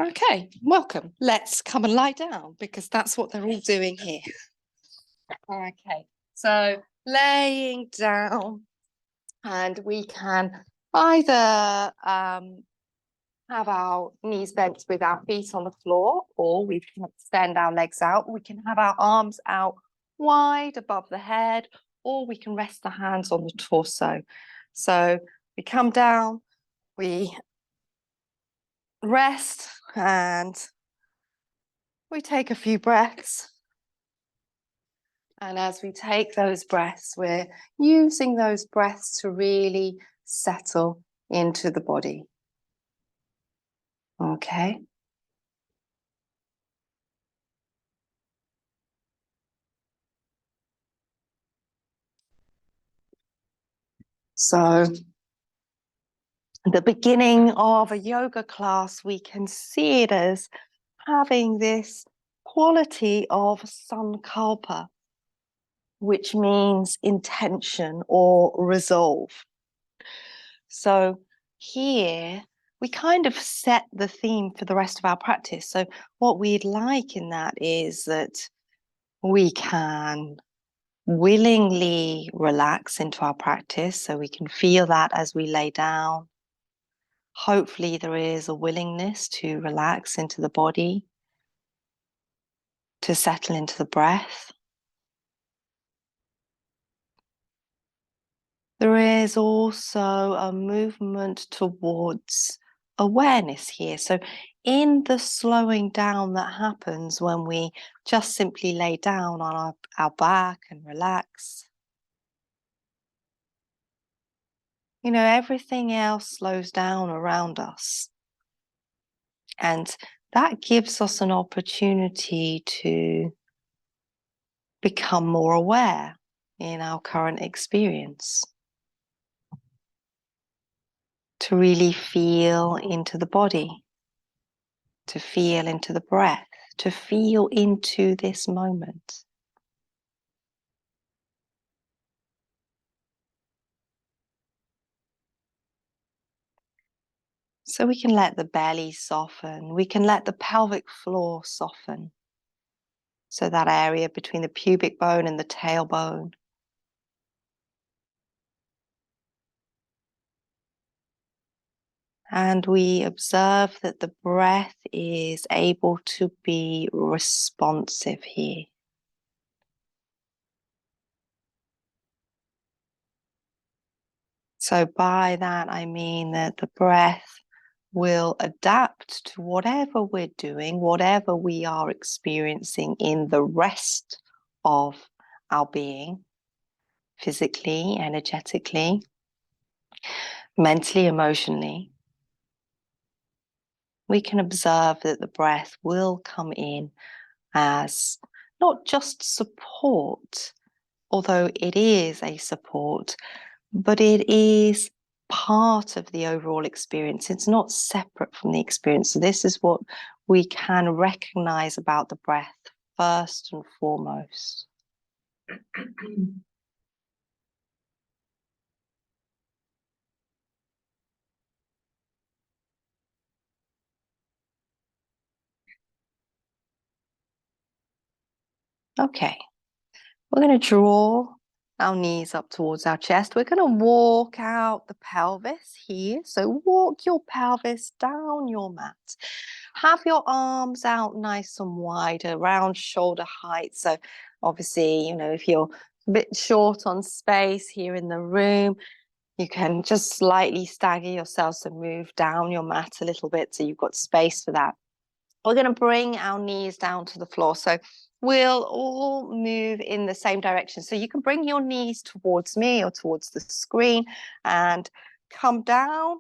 Okay, welcome. Let's come and lie down because that's what they're all doing here. Okay, so laying down, and we can either have our knees bent with our feet on the floor, or we can extend our legs out. We can have our arms out wide above the head, or we can rest the hands on the torso. So we come down, we rest, and we take a few breaths. And as we take those breaths, we're using those breaths to really settle into the body. Okay. So at the beginning of a yoga class, we can see it as having this quality of sankalpa, which means intention or resolve. So here we kind of set the theme for the rest of our practice. So what we'd like in that is that we can willingly relax into our practice, so we can feel that as we lay down. Hopefully there is a willingness to relax into the body, to settle into the breath. There is also a movement towards awareness here. So in the slowing down that happens when we just simply lay down on our back and relax, everything else slows down around us. And that gives us an opportunity to become more aware in our current experience, to really feel into the body, to feel into the breath, to feel into this moment. So we can let the belly soften, we can let the pelvic floor soften. So that area between the pubic bone and the tailbone. And we observe that the breath is able to be responsive here. So by that, I mean that the breath will adapt to whatever we're doing, whatever we are experiencing in the rest of our being, physically, energetically, mentally, emotionally. We can observe that the breath will come in as not just support, although it is a support, but it is part of the overall experience. It's not separate from the experience. So this is what we can recognize about the breath first and foremost. Okay, we're going to draw our knees up towards our chest. We're going to walk out the pelvis here. So walk your pelvis down your mat. Have your arms out nice and wide, around shoulder height. So obviously, if you're a bit short on space here in the room, you can just slightly stagger yourself, so move down your mat a little bit so you've got space for that. We're going to bring our knees down to the floor. So we'll all move in the same direction. So you can bring your knees towards me or towards the screen and come down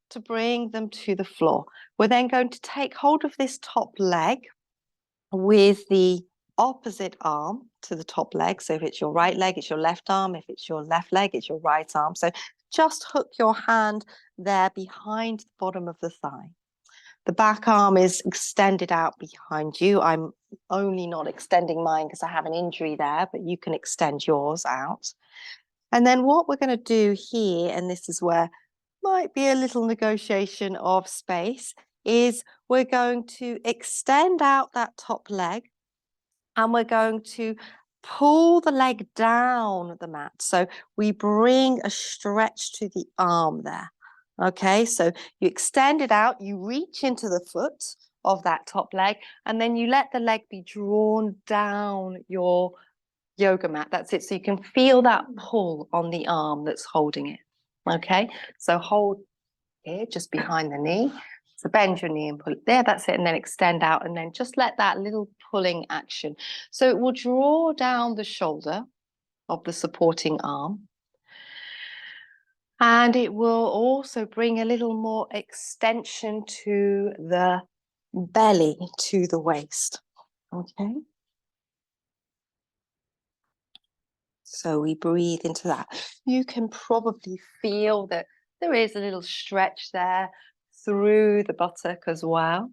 to bring them to the floor. We're then going to take hold of this top leg with the opposite arm to the top leg. So if it's your right leg, it's your left arm. If it's your left leg, it's your right arm. So just hook your hand there behind the bottom of the thigh. The back arm is extended out behind you. I'm only not extending mine because I have an injury there, but you can extend yours out. And then what we're going to do here, and this is where might be a little negotiation of space, is we're going to extend out that top leg and we're going to pull the leg down the mat. So we bring a stretch to the arm there. Okay, so you extend it out, you reach into the foot of that top leg, and then you let the leg be drawn down your yoga mat. That's it. So you can feel that pull on the arm that's holding it. Okay, so hold here just behind the knee. So bend your knee and pull it there. That's it. And then extend out and then just let that little pulling action. So it will draw down the shoulder of the supporting arm. And it will also bring a little more extension to the belly, to the waist. Okay. So we breathe into that. You can probably feel that there is a little stretch there through the buttock as well.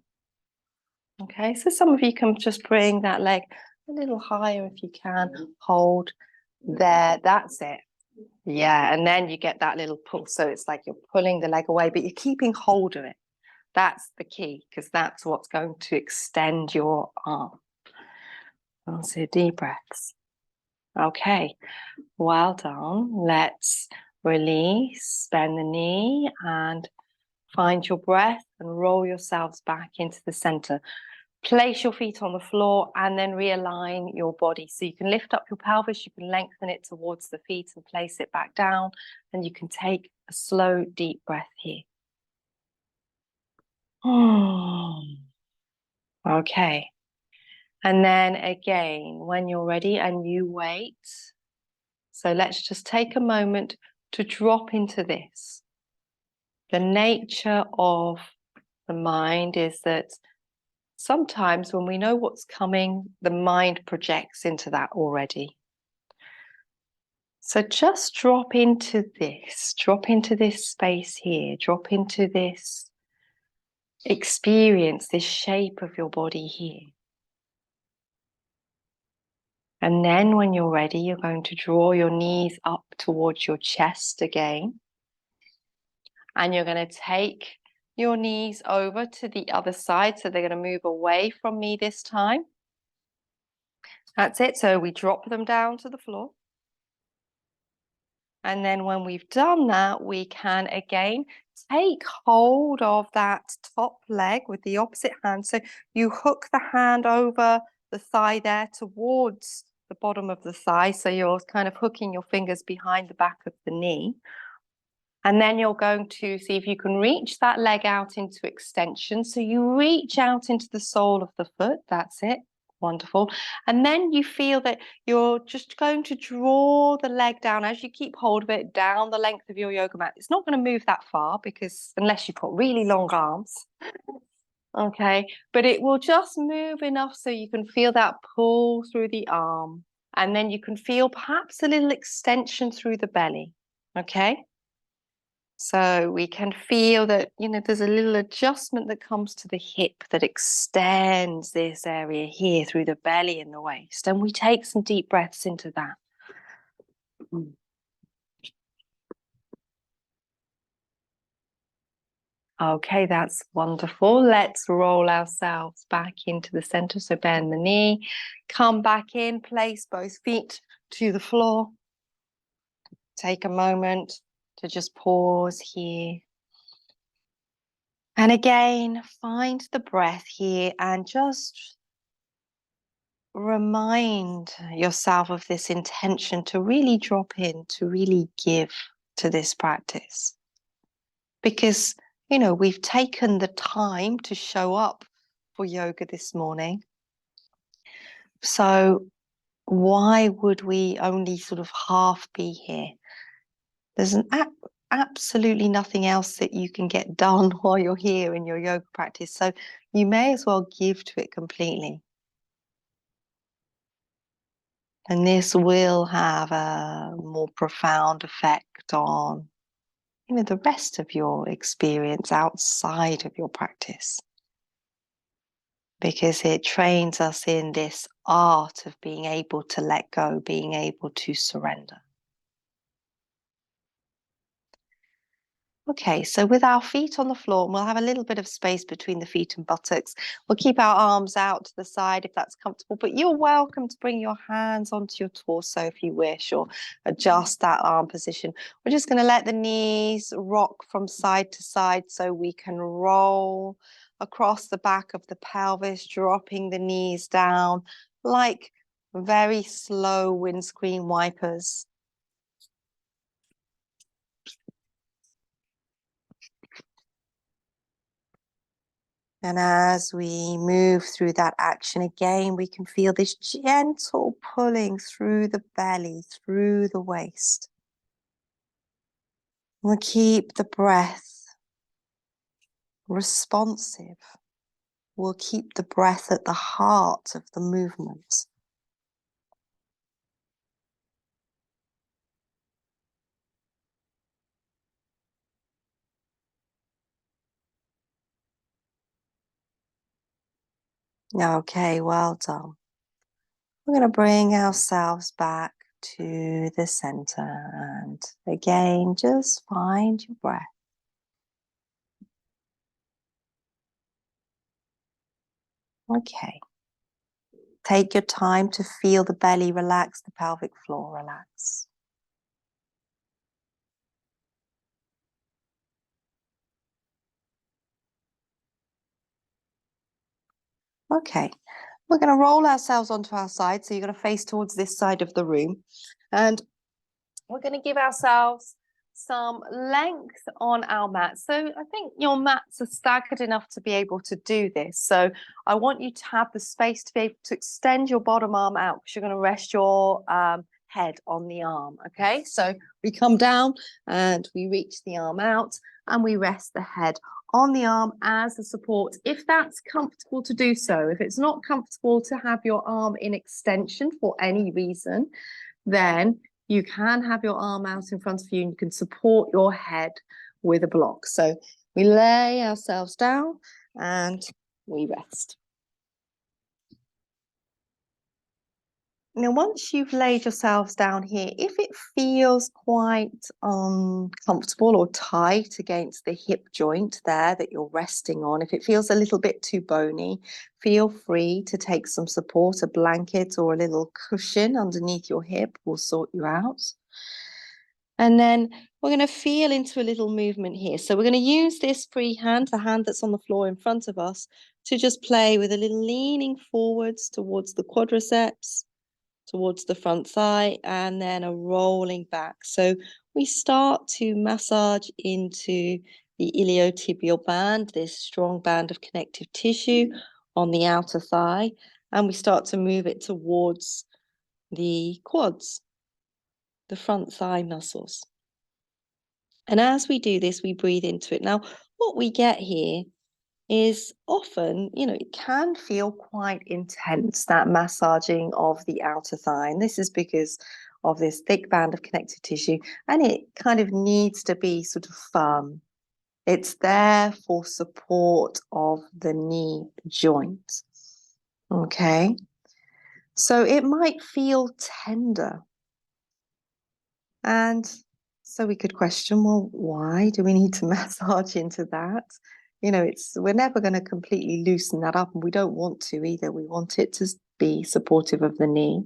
Okay, so some of you can just bring that leg a little higher if you can. Hold there, that's it. Yeah, and then you get that little pull. So it's like you're pulling the leg away, but you're keeping hold of it. That's the key, because that's what's going to extend your arm. So deep breaths. Okay, well done. Let's release, bend the knee and find your breath and roll yourselves back into the center. Place your feet on the floor and then realign your body. So you can lift up your pelvis, you can lengthen it towards the feet and place it back down. And you can take a slow, deep breath here. Okay. And then again, when you're ready and you wait. So let's just take a moment to drop into this. The nature of the mind is that sometimes when we know what's coming, the mind projects into that already. So just drop into this space here, drop into this experience, this shape of your body here. And then when you're ready, you're going to draw your knees up towards your chest again. And you're going to take your knees over to the other side. So they're going to move away from me this time. That's it. So we drop them down to the floor. And then when we've done that, we can again take hold of that top leg with the opposite hand. So you hook the hand over the thigh there towards the bottom of the thigh. So you're kind of hooking your fingers behind the back of the knee. And then you're going to see if you can reach that leg out into extension. So you reach out into the sole of the foot. That's it. Wonderful. And then you feel that you're just going to draw the leg down as you keep hold of it down the length of your yoga mat. It's not going to move that far because unless you've got really long arms. Okay. But it will just move enough so you can feel that pull through the arm. And then you can feel perhaps a little extension through the belly. Okay. So we can feel that, there's a little adjustment that comes to the hip that extends this area here through the belly and the waist. And we take some deep breaths into that. Okay, that's wonderful. Let's roll ourselves back into the center. So bend the knee, come back in, place both feet to the floor. Take a moment to just pause here. And again, find the breath here and just remind yourself of this intention to really drop in, to really give to this practice. Because, we've taken the time to show up for yoga this morning. So why would we only sort of half be here? There's absolutely nothing else that you can get done while you're here in your yoga practice. So you may as well give to it completely. And this will have a more profound effect on, the rest of your experience outside of your practice. Because it trains us in this art of being able to let go, being able to surrender. Okay, so with our feet on the floor, and we'll have a little bit of space between the feet and buttocks. We'll keep our arms out to the side if that's comfortable, but you're welcome to bring your hands onto your torso if you wish, or adjust that arm position. We're just going to let the knees rock from side to side so we can roll across the back of the pelvis, dropping the knees down like very slow windscreen wipers. And as we move through that action again, we can feel this gentle pulling through the belly, through the waist. We'll keep the breath responsive. We'll keep the breath at the heart of the movement. Okay, well done. We're going to bring ourselves back to the center, and again, just find your breath. Okay. Take your time to feel the belly relax, the pelvic floor relax. Okay, we're going to roll ourselves onto our side. So you're going to face towards this side of the room. And we're going to give ourselves some length on our mat. So I think your mats are staggered enough to be able to do this. So I want you to have the space to be able to extend your bottom arm out, because you're going to rest your head on the arm. Okay, so we come down and we reach the arm out and we rest the head on the arm as a support, if that's comfortable to do so. If it's not comfortable to have your arm in extension for any reason, then you can have your arm out in front of you and you can support your head with a block. So we lay ourselves down and we rest. Now, once you've laid yourselves down here, if it feels quite uncomfortable or tight against the hip joint there that you're resting on, if it feels a little bit too bony, feel free to take some support, a blanket or a little cushion underneath your hip will sort you out. And then we're going to feel into a little movement here. So we're going to use this free hand, the hand that's on the floor in front of us, to just play with a little leaning forwards towards the quadriceps, towards the front thigh, and then a rolling back. So we start to massage into the iliotibial band, this strong band of connective tissue on the outer thigh, and we start to move it towards the quads, the front thigh muscles. And as we do this, we breathe into it. Now, what we get here is often, it can feel quite intense, that massaging of the outer thigh. And this is because of this thick band of connective tissue, and it kind of needs to be sort of firm. It's there for support of the knee joint. Okay. So it might feel tender. And so we could question, well, why do we need to massage into that? We're never going to completely loosen that up, and we don't want to either. We want it to be supportive of the knee.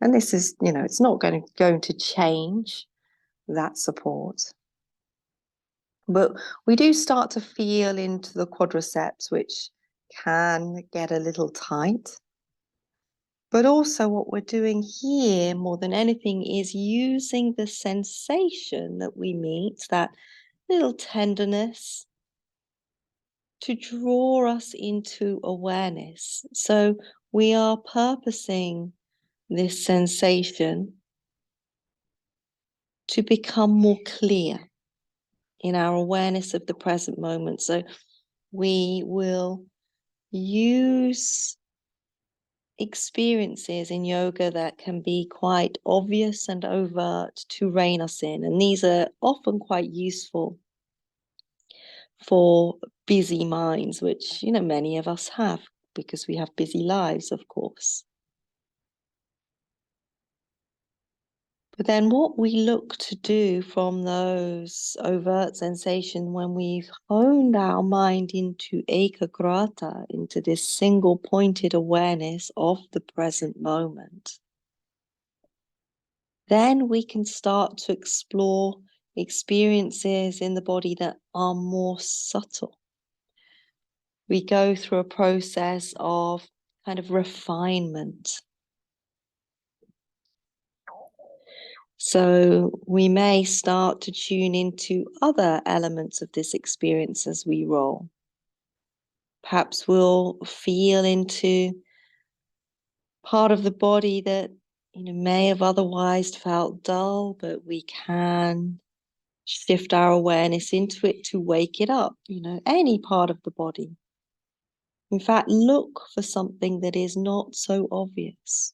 And this is, it's not going to change that support. But we do start to feel into the quadriceps, which can get a little tight. But also what we're doing here more than anything is using the sensation that we meet, that little tenderness, to draw us into awareness. So we are purposing this sensation to become more clear in our awareness of the present moment. So we will use experiences in yoga that can be quite obvious and overt to rein us in. And these are often quite useful for busy minds, which, many of us have because we have busy lives, of course. But then what we look to do from those overt sensations when we've honed our mind into ekagrata, into this single pointed awareness of the present moment, then we can start to explore experiences in the body that are more subtle. We go through a process of kind of refinement. So we may start to tune into other elements of this experience as we roll. Perhaps we'll feel into part of the body that may have otherwise felt dull, but we can shift our awareness into it to wake it up, any part of the body. In fact, look for something that is not so obvious.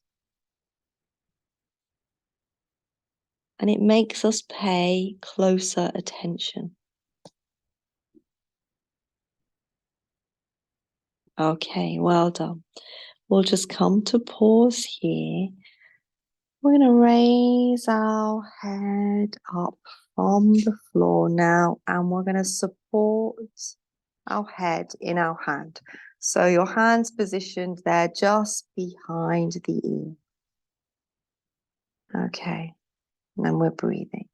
And it makes us pay closer attention. Okay, well done. We'll just come to pause here. We're going to raise our head up from the floor now, and we're going to support our head in our hand. So your hand's positioned there just behind the ear. Okay, and then we're breathing.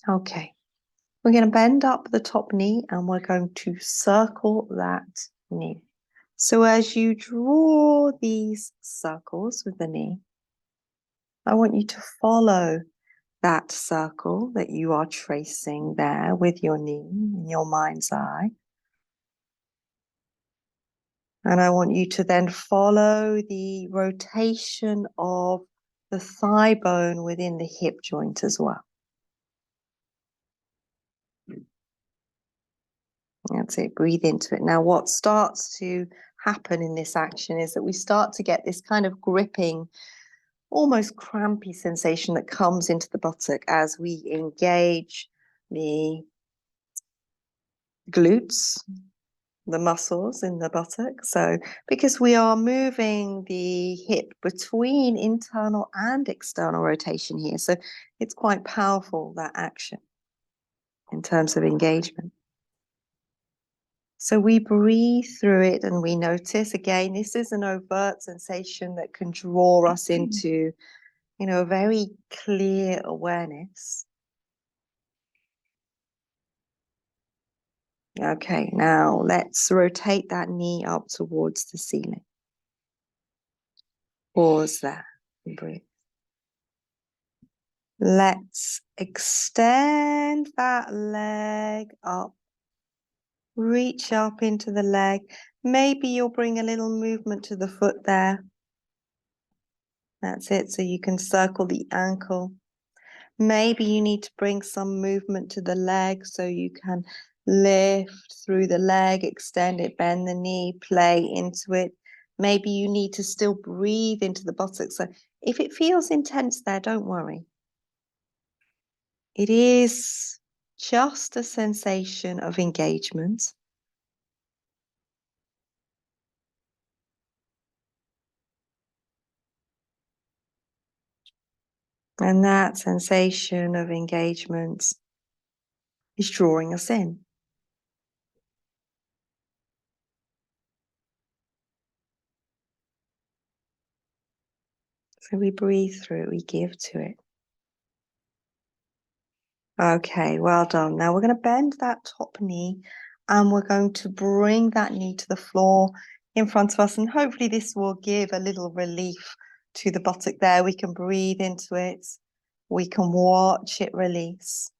Okay, we're going to bend up the top knee and we're going to circle that knee. So as you draw these circles with the knee, I want you to follow that circle that you are tracing there with your knee in your mind's eye. And I want you to then follow the rotation of the thigh bone within the hip joint as well. That's it, breathe into it. Now, what starts to happen in this action is that we start to get this kind of gripping, almost crampy sensation that comes into the buttock as we engage the glutes, the muscles in the buttock. So because we are moving the hip between internal and external rotation here, so it's quite powerful, that action in terms of engagement. So we breathe through it and we notice, again, this is an overt sensation that can draw us into, a very clear awareness. Okay, now let's rotate that knee up towards the ceiling. Pause there and breathe. Let's extend that leg up. Reach up into the leg. Maybe you'll bring a little movement to the foot there. That's it, so you can circle the ankle. Maybe you need to bring some movement to the leg so you can lift through the leg, extend it, bend the knee, play into it. Maybe you need to still breathe into the buttocks. So if it feels intense there, don't worry. It is just a sensation of engagement. And that sensation of engagement is drawing us in. So we breathe through it, we give to it. Okay, well done. Now we're going to bend that top knee and we're going to bring that knee to the floor in front of us. And hopefully this will give a little relief to the buttock there. We can breathe into it. We can watch it release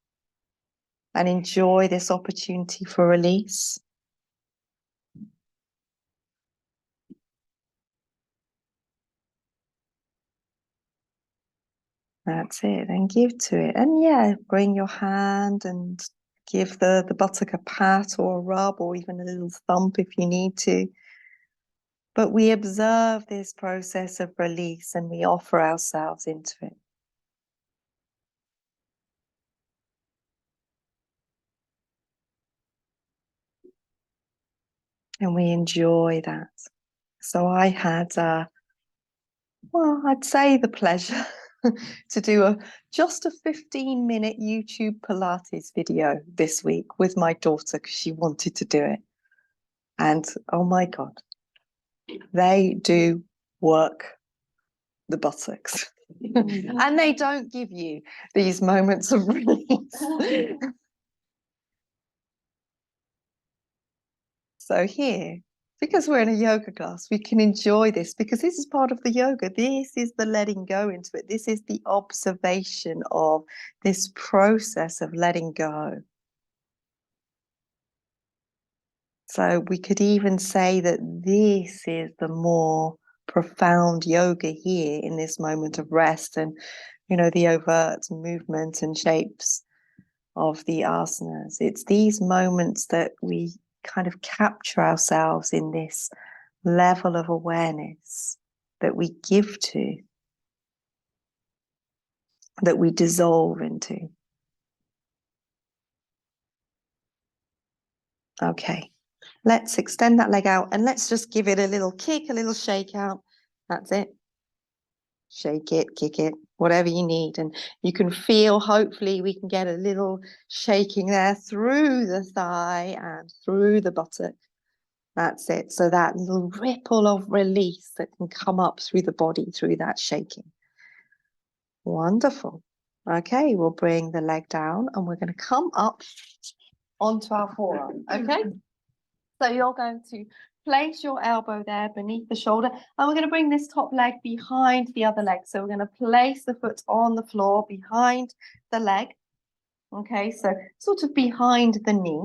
and enjoy this opportunity for release. That's it, and give to it. And yeah, bring your hand and give the buttock a pat or a rub or even a little thump if you need to. But we observe this process of release and we offer ourselves into it. And we enjoy that. So I had Well, I'd say the pleasure to do just a 15-minute YouTube Pilates video this week with my daughter because she wanted to do it. And oh my God, they do work the buttocks. And they don't give you these moments of release. So here, because we're in a yoga class, we can enjoy this because this is part of the yoga. This is the letting go into it. This is the observation of this process of letting go. So we could even say that this is the more profound yoga here in this moment of rest and, the overt movement and shapes of the asanas. It's these moments that we kind of capture ourselves in this level of awareness that we give to, that we dissolve into. Okay, let's extend that leg out and let's just give it a little kick, a little shake out. That's it. Shake it, kick it, whatever you need. And you can feel, hopefully we can get a little shaking there through the thigh and through the buttock. That's it. So that little ripple of release that can come up through the body through that shaking. Wonderful. Okay, we'll bring the leg down and we're going to come up onto our forearm. Okay, so you're going to place your elbow there beneath the shoulder and we're going to bring this top leg behind the other leg. So we're going to place the foot on the floor behind the leg. Okay, so sort of behind the knee.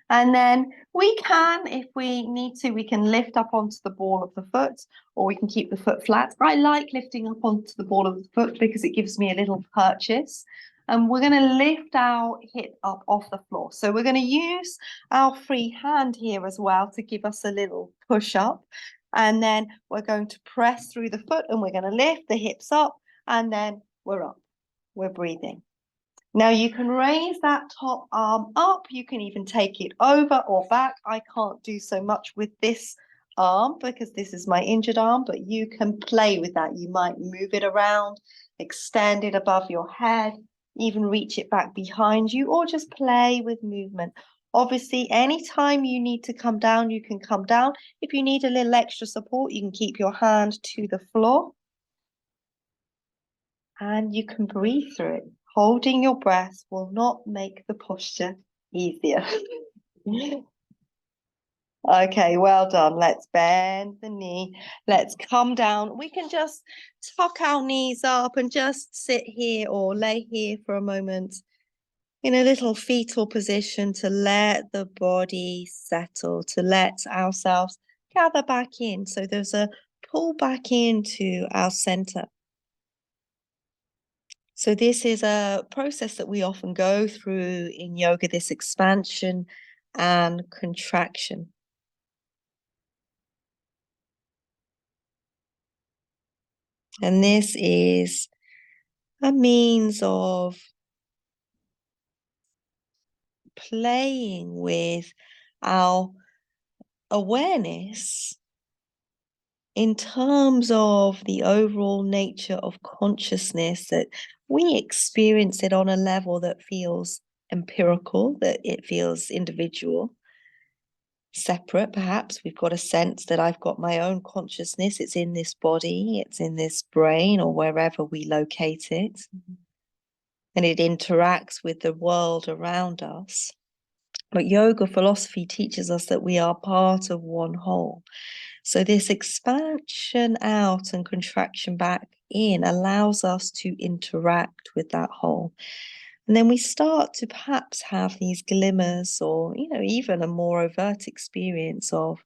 And then we can, if we need to, we can lift up onto the ball of the foot, or we can keep the foot flat. I like lifting up onto the ball of the foot because it gives me a little purchase. And we're going to lift our hip up off the floor. So we're going to use our free hand here as well to give us a little push up. And then we're going to press through the foot and we're going to lift the hips up and then we're up. We're breathing. Now you can raise that top arm up. You can even take it over or back. I can't do so much with this arm because this is my injured arm, but you can play with that. You might move it around, extend it above your head, even reach it back behind you, or just play with movement. Obviously, anytime you need to come down, you can come down. If you need a little extra support, you can keep your hand to the floor. And you can breathe through it. Holding your breath will not make the posture easier. Okay, well done. Let's bend the knee. Let's come down. We can just tuck our knees up and just sit here or lay here for a moment in a little fetal position to let the body settle, to let ourselves gather back in. So there's a pull back into our center. So this is a process that we often go through in yoga, this expansion and contraction. And this is a means of playing with our awareness in terms of the overall nature of consciousness, that we experience it on a level that feels empirical, that it feels individual, separate. Perhaps we've got a sense that I've got my own consciousness. It's in this body, it's in this brain, or wherever we locate it. And it interacts with the world around us. But yoga philosophy teaches us that we are part of one whole. So this expansion out and contraction back in allows us to interact with that whole. And then we start to perhaps have these glimmers or, even a more overt experience of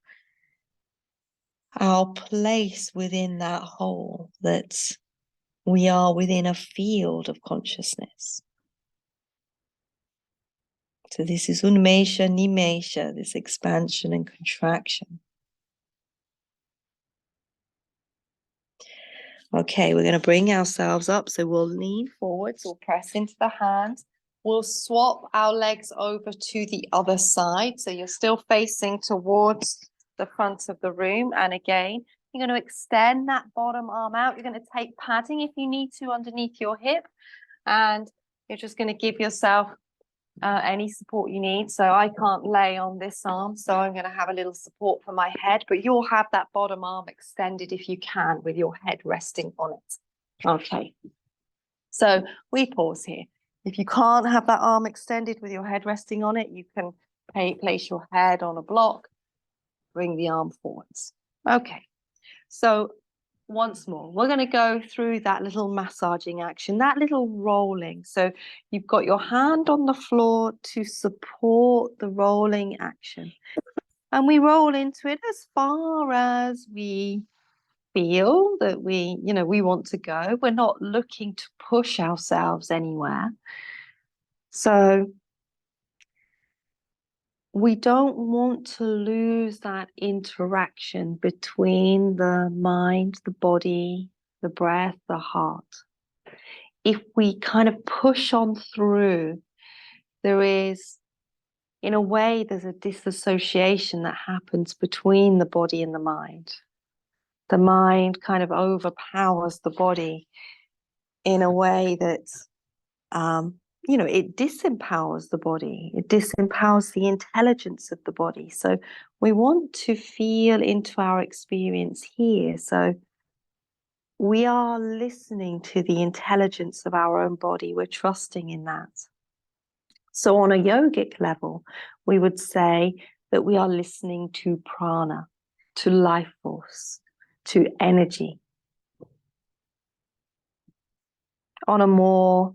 our place within that whole, that we are within a field of consciousness. So this is unmesha, nimesha, this expansion and contraction. Okay, we're going to bring ourselves up. So we'll lean forwards, we'll press into the hands. We'll swap our legs over to the other side. So you're still facing towards the front of the room. And again, You're going to extend that bottom arm out. You're going to take padding if you need to underneath your hip, and you're just going to give yourself any support you need. So I can't lay on this arm, so I'm going to have a little support for my head, but you'll have that bottom arm extended if you can with your head resting on it. Okay, so we pause here. If you can't have that arm extended with your head resting on it, you can place your head on a block, bring the arm forwards. Okay, so once more, we're going to go through that little massaging action, that little rolling. So you've got your hand on the floor to support the rolling action. And we roll into it as far as we feel that we want to go. We're not looking to push ourselves anywhere. So we don't want to lose that interaction between the mind, the body, the breath, the heart. If we kind of push on through, there's a disassociation that happens between the body and the mind. The mind kind of overpowers the body in a way that, it disempowers the body. It disempowers the intelligence of the body. So we want to feel into our experience here. So we are listening to the intelligence of our own body. We're trusting in that. So on a yogic level, we would say that we are listening to prana, to life force, to energy. On a more,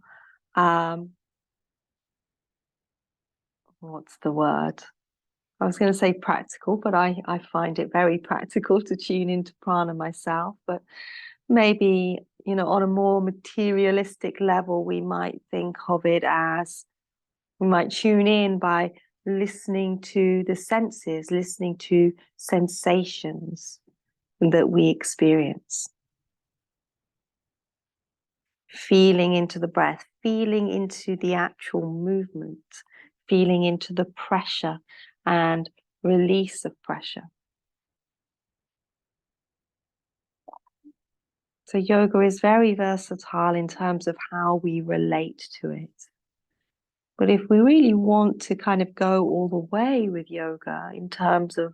what's the word? I was going to say practical, but I find it very practical to tune into prana myself. But maybe, on a more materialistic level, we might think of it as, we might tune in by listening to the senses, listening to sensations that we experience. Feeling into the breath, feeling into the actual movement, feeling into the pressure and release of pressure. So yoga is very versatile in terms of how we relate to it. But if we really want to kind of go all the way with yoga in terms of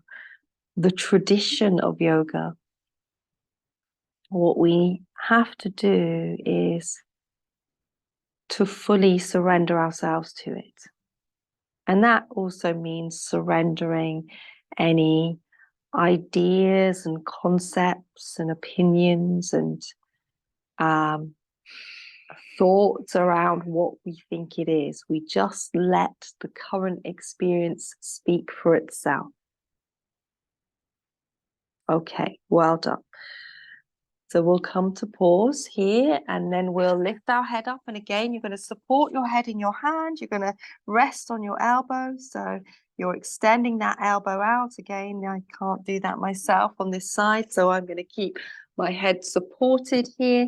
the tradition of yoga, what we have to do is to fully surrender ourselves to it. And that also means surrendering any ideas and concepts and opinions and thoughts around what we think it is. We just let the current experience speak for itself. Okay, well done. So we'll come to pause here, and then we'll lift our head up. And again, you're going to support your head in your hand. You're going to rest on your elbow. So you're extending that elbow out. Again, I can't do that myself on this side. So I'm going to keep my head supported here.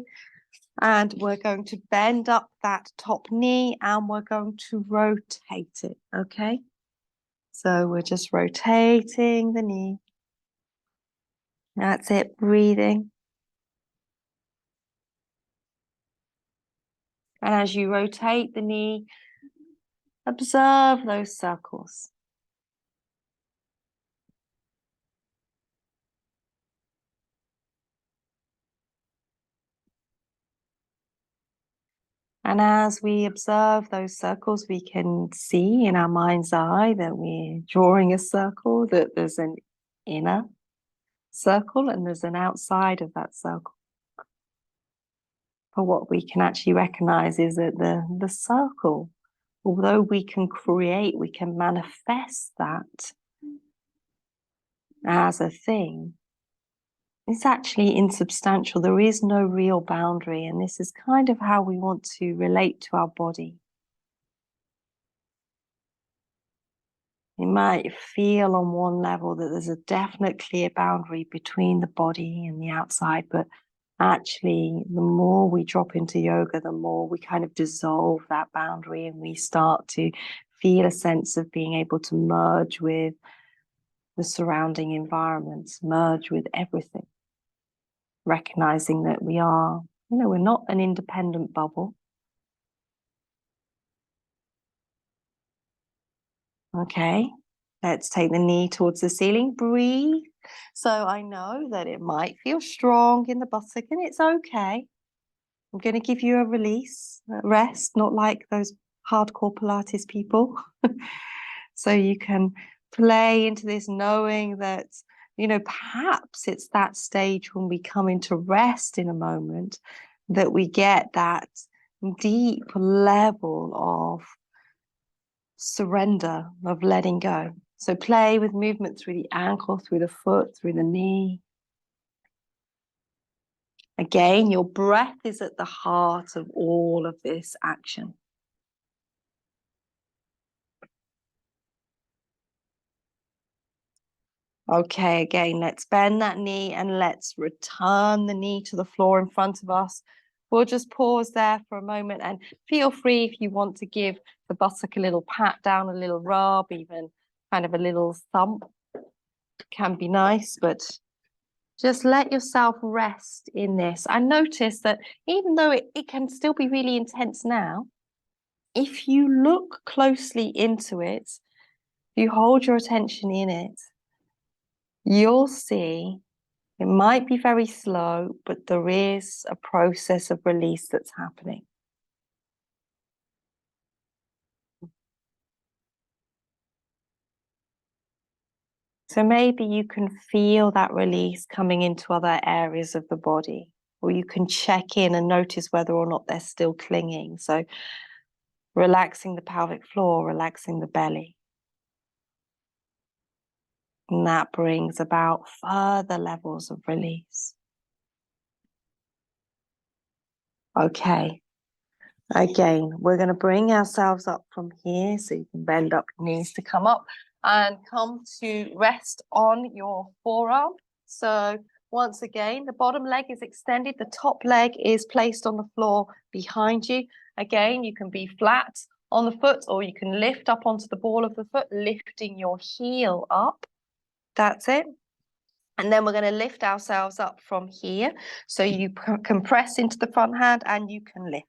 And we're going to bend up that top knee, and we're going to rotate it, okay? So we're just rotating the knee. That's it, breathing. And as you rotate the knee, observe those circles. And as we observe those circles, we can see in our mind's eye that we're drawing a circle, that there's an inner circle and there's an outside of that circle. But what we can actually recognize is that the circle, although we can create, we can manifest that as a thing, it's actually insubstantial. There is no real boundary, and this is kind of how we want to relate to our body. You might feel on one level that there's a definite clear boundary between the body and the outside, but actually, the more we drop into yoga, the more we kind of dissolve that boundary, and we start to feel a sense of being able to merge with the surrounding environments, merge with everything. recognizing that we are, we're not an independent bubble. Okay, let's take the knee towards the ceiling. Breathe. So I know that it might feel strong in the buttock, and it's okay. I'm going to give you a release, a rest, not like those hardcore Pilates people. So you can play into this knowing that, perhaps it's that stage when we come into rest in a moment that we get that deep level of surrender, of letting go. So play with movement through the ankle, through the foot, through the knee. Again, your breath is at the heart of all of this action. Okay, again, let's bend that knee and let's return the knee to the floor in front of us. We'll just pause there for a moment and feel free if you want to give the buttock a little pat down, a little rub, even kind of a little thump. Can be nice, but just let yourself rest in this. And notice that even though it can still be really intense now, if you look closely into it, you hold your attention in it, you'll see it might be very slow, but there is a process of release that's happening. So maybe you can feel that release coming into other areas of the body, or you can check in and notice whether or not they're still clinging. So relaxing the pelvic floor, relaxing the belly. And that brings about further levels of release. Okay. Again, we're going to bring ourselves up from here, so you can bend up your knees to come up and come to rest on your forearm. So once again, the bottom leg is extended, the top leg is placed on the floor behind you. Again, you can be flat on the foot, or you can lift up onto the ball of the foot, lifting your heel up. That's it. And then we're going to lift ourselves up from here. So you can press into the front hand and you can lift.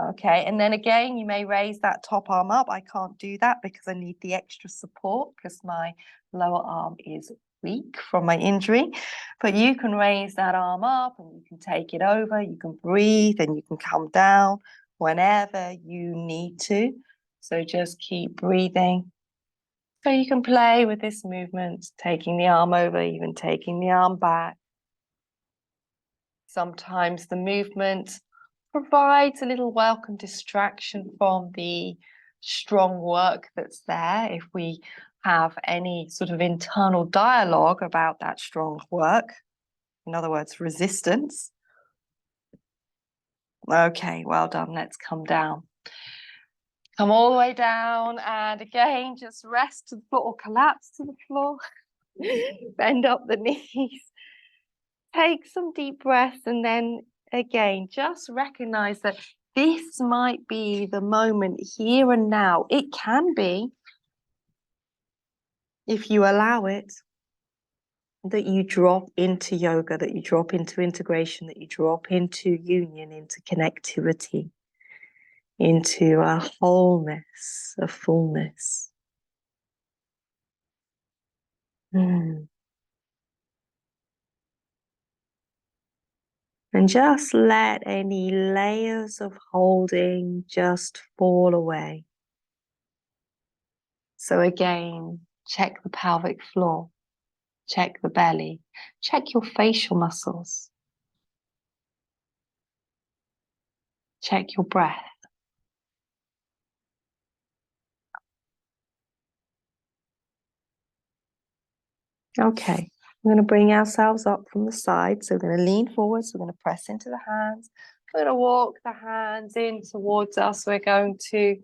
Okay, and then again, you may raise that top arm up. I can't do that because I need the extra support because my lower arm is weak from my injury. But you can raise that arm up and you can take it over. You can breathe and you can come down whenever you need to. So just keep breathing. So you can play with this movement, taking the arm over, even taking the arm back. Sometimes the movement provides a little welcome distraction from the strong work that's there. If we have any sort of internal dialogue about that strong work, in other words, resistance. Okay, well done. Let's come down. Come all the way down, and again, just rest to the floor or collapse to the floor. Bend up the knees. Take some deep breaths, and then again, just recognize that this might be the moment here and now. It can be, if you allow it, that you drop into yoga, that you drop into integration, that you drop into union, into connectivity, into a wholeness, a fullness. And just let any layers of holding just fall away. So again, check the pelvic floor, check the belly, check your facial muscles, check your breath. Okay, we're going to bring ourselves up from the side. So we're going to lean forward. So we're going to press into the hands. We're going to walk the hands in towards us. We're going to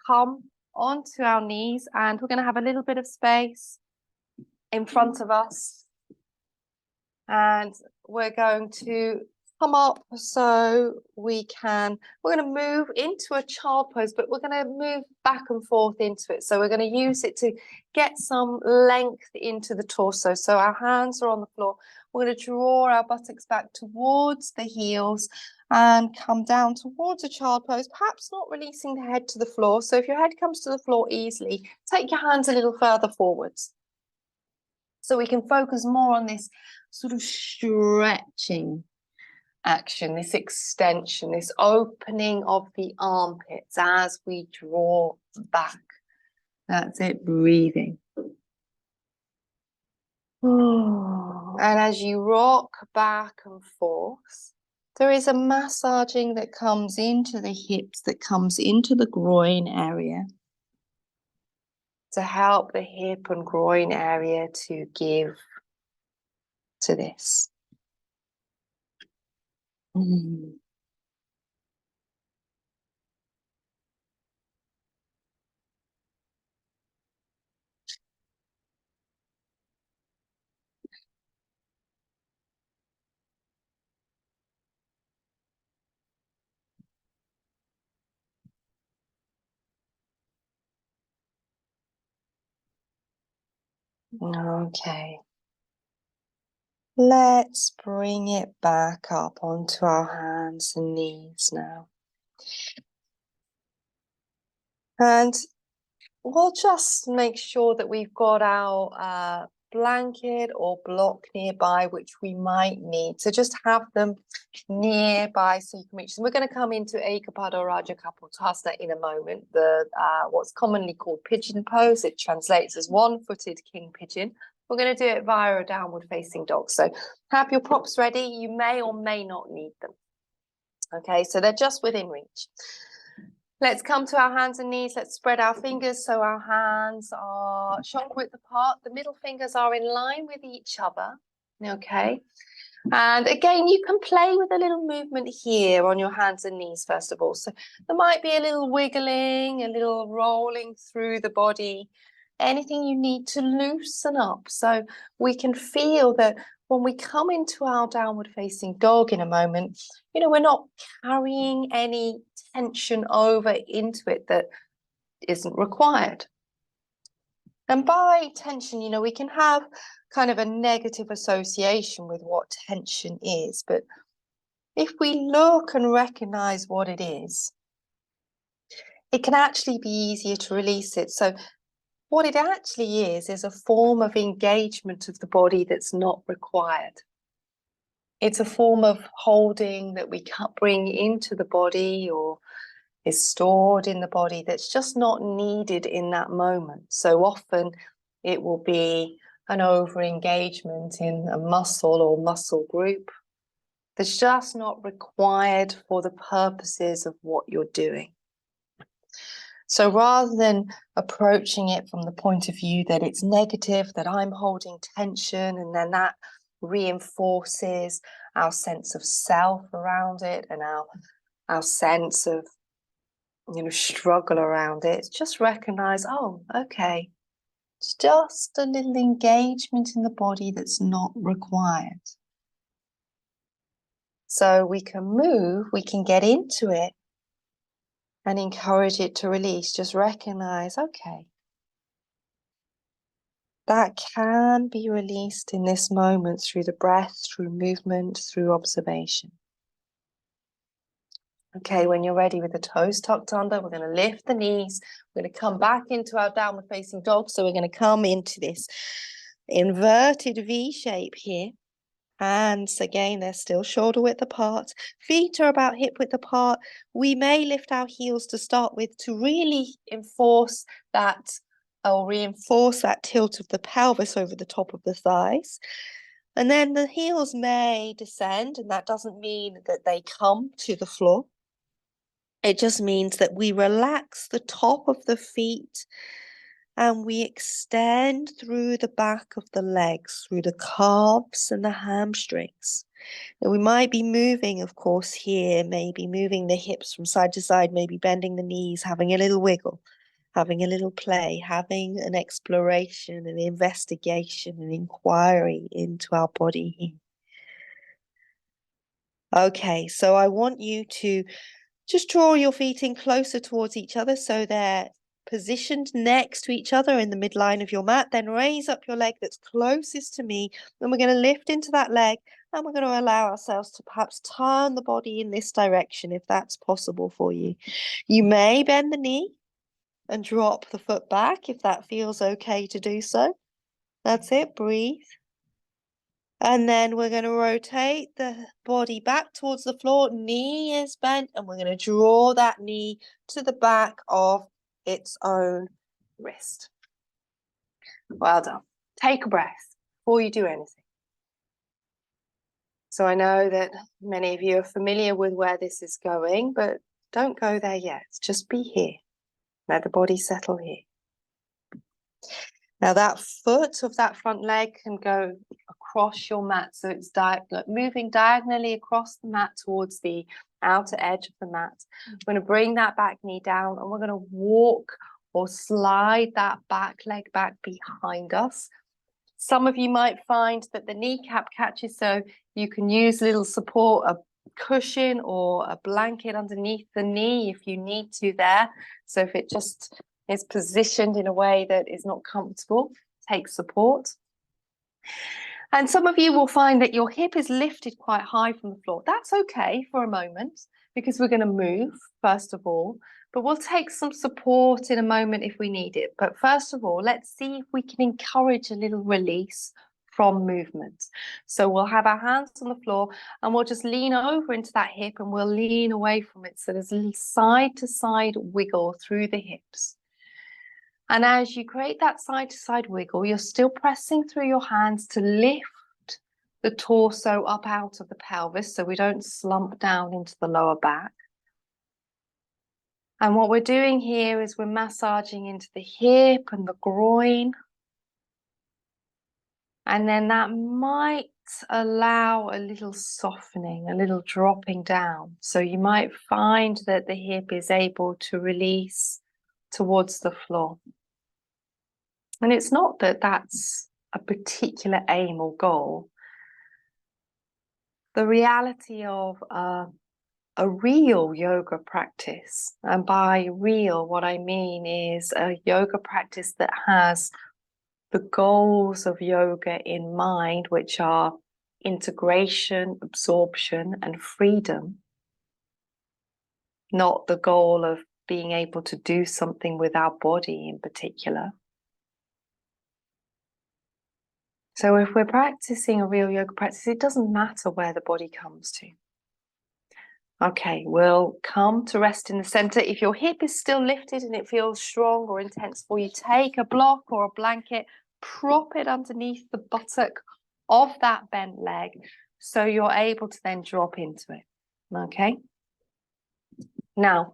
come onto our knees and we're going to have a little bit of space in front of us. And we're going to come up so we're going to move into a child pose, but we're going to move back and forth into it. So we're going to use it to get some length into the torso. So our hands are on the floor. We're going to draw our buttocks back towards the heels and come down towards a child pose, perhaps not releasing the head to the floor. So if your head comes to the floor easily, take your hands a little further forwards. So we can focus more on this sort of stretching action, this extension, this opening of the armpits as we draw back. That's it, breathing. And as you rock back and forth, there is a massaging that comes into the hips, that comes into the groin area to help the hip and groin area to give to this. Okay. Let's bring it back up onto our hands and knees now. And we'll just make sure that we've got our blanket or block nearby, which we might need. So just have them nearby so you can reach them. We're going to come into Ekapada Raja Kapotasana in a moment, the what's commonly called pigeon pose. It translates as one-footed king pigeon. We're going to do it via a downward facing dog. So have your props ready. You may or may not need them. Okay, so they're just within reach. Let's come to our hands and knees. Let's spread our fingers so our hands are shoulder width apart. The middle fingers are in line with each other. Okay. And again, you can play with a little movement here on your hands and knees, first of all. So there might be a little wiggling, a little rolling through the body, anything you need to loosen up. So we can feel that when we come into our downward facing dog in a moment, you know, we're not carrying any tension over into it that isn't required. And by tension, you know, we can have kind of a negative association with what tension is. But if we look and recognize what it is, it can actually be easier to release it. So what it actually is a form of engagement of the body that's not required. It's a form of holding that we can't bring into the body or is stored in the body that's just not needed in that moment. So often it will be an over-engagement in a muscle or muscle group that's just not required for the purposes of what you're doing. So rather than approaching it from the point of view that it's negative, that I'm holding tension, and then that reinforces our sense of self around it and our sense of, you know, struggle around it, just recognize, oh, okay, it's just a little engagement in the body that's not required. So we can move, we can get into it and encourage it to release. Just recognize, okay, that can be released in this moment through the breath, through movement, through observation. Okay, when you're ready with the toes tucked under, we're going to lift the knees. We're going to come back into our downward facing dog. So we're going to come into this inverted V shape here. Hands, again, they're still shoulder width apart. Feet are about hip width apart. We may lift our heels to start with to really reinforce that tilt of the pelvis over the top of the thighs. And then the heels may descend, and that doesn't mean that they come to the floor. It just means that we relax the top of the feet and we extend through the back of the legs, through the calves and the hamstrings. And we might be moving, of course, here, maybe moving the hips from side to side, maybe bending the knees, having a little wiggle, having a little play, having an exploration, an investigation, an inquiry into our body here. Okay, so I want you to just draw your feet in closer towards each other so they're positioned next to each other in the midline of your mat. Then raise up your leg that's closest to me. Then we're going to lift into that leg and we're going to allow ourselves to perhaps turn the body in this direction if that's possible for you. You may bend the knee and drop the foot back if that feels okay to do so. That's it, breathe. And then we're going to rotate the body back towards the floor. Knee is bent, and we're going to draw that knee to the back of its own wrist. Well done. Take a breath before you do anything. So I know that many of you are familiar with where this is going, but don't go there yet. Just be here. Let the body settle here. Now that foot of that front leg can go across your mat. So it's moving diagonally across the mat towards the outer edge of the mat. We're going to bring that back knee down and we're going to walk or slide that back leg back behind us. Some of you might find that the kneecap catches, so you can use a little support, a cushion or a blanket underneath the knee if you need to there. So if it just is positioned in a way that is not comfortable, take support. And some of you will find that your hip is lifted quite high from the floor. That's okay for a moment because we're going to move first of all, but we'll take some support in a moment if we need it. But first of all, let's see if we can encourage a little release from movement. So we'll have our hands on the floor and we'll just lean over into that hip and we'll lean away from it. So there's a little side to side wiggle through the hips. And as you create that side to side wiggle, you're still pressing through your hands to lift the torso up out of the pelvis so we don't slump down into the lower back. And what we're doing here is we're massaging into the hip and the groin. And then that might allow a little softening, a little dropping down. So you might find that the hip is able to release towards the floor. And it's not that that's a particular aim or goal. The reality of a real yoga practice, and by real, what I mean is a yoga practice that has the goals of yoga in mind, which are integration, absorption, and freedom, not the goal of being able to do something with our body in particular. So if we're practicing a real yoga practice, it doesn't matter where the body comes to. Okay, we'll come to rest in the center. If your hip is still lifted and it feels strong or intense for you, take a block or a blanket, prop it underneath the buttock of that bent leg so you're able to then drop into it. Okay? Now,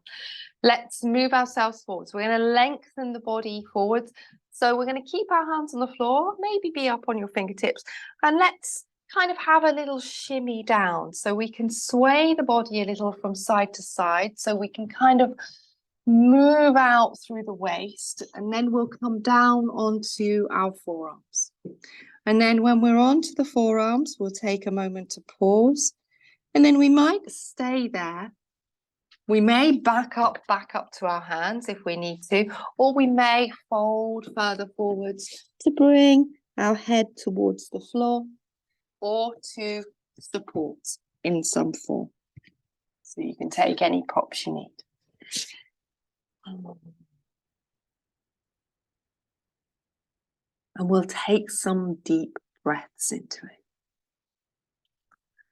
let's move ourselves forwards. We're going to lengthen the body forwards. So we're going to keep our hands on the floor, maybe be up on your fingertips, and let's kind of have a little shimmy down so we can sway the body a little from side to side so we can kind of move out through the waist, and then we'll come down onto our forearms. And then when we're onto the forearms, we'll take a moment to pause, and then we might stay there. We may back up to our hands if we need to, or we may fold further forwards to bring our head towards the floor or to support in some form. So you can take any props you need. And we'll take some deep breaths into it.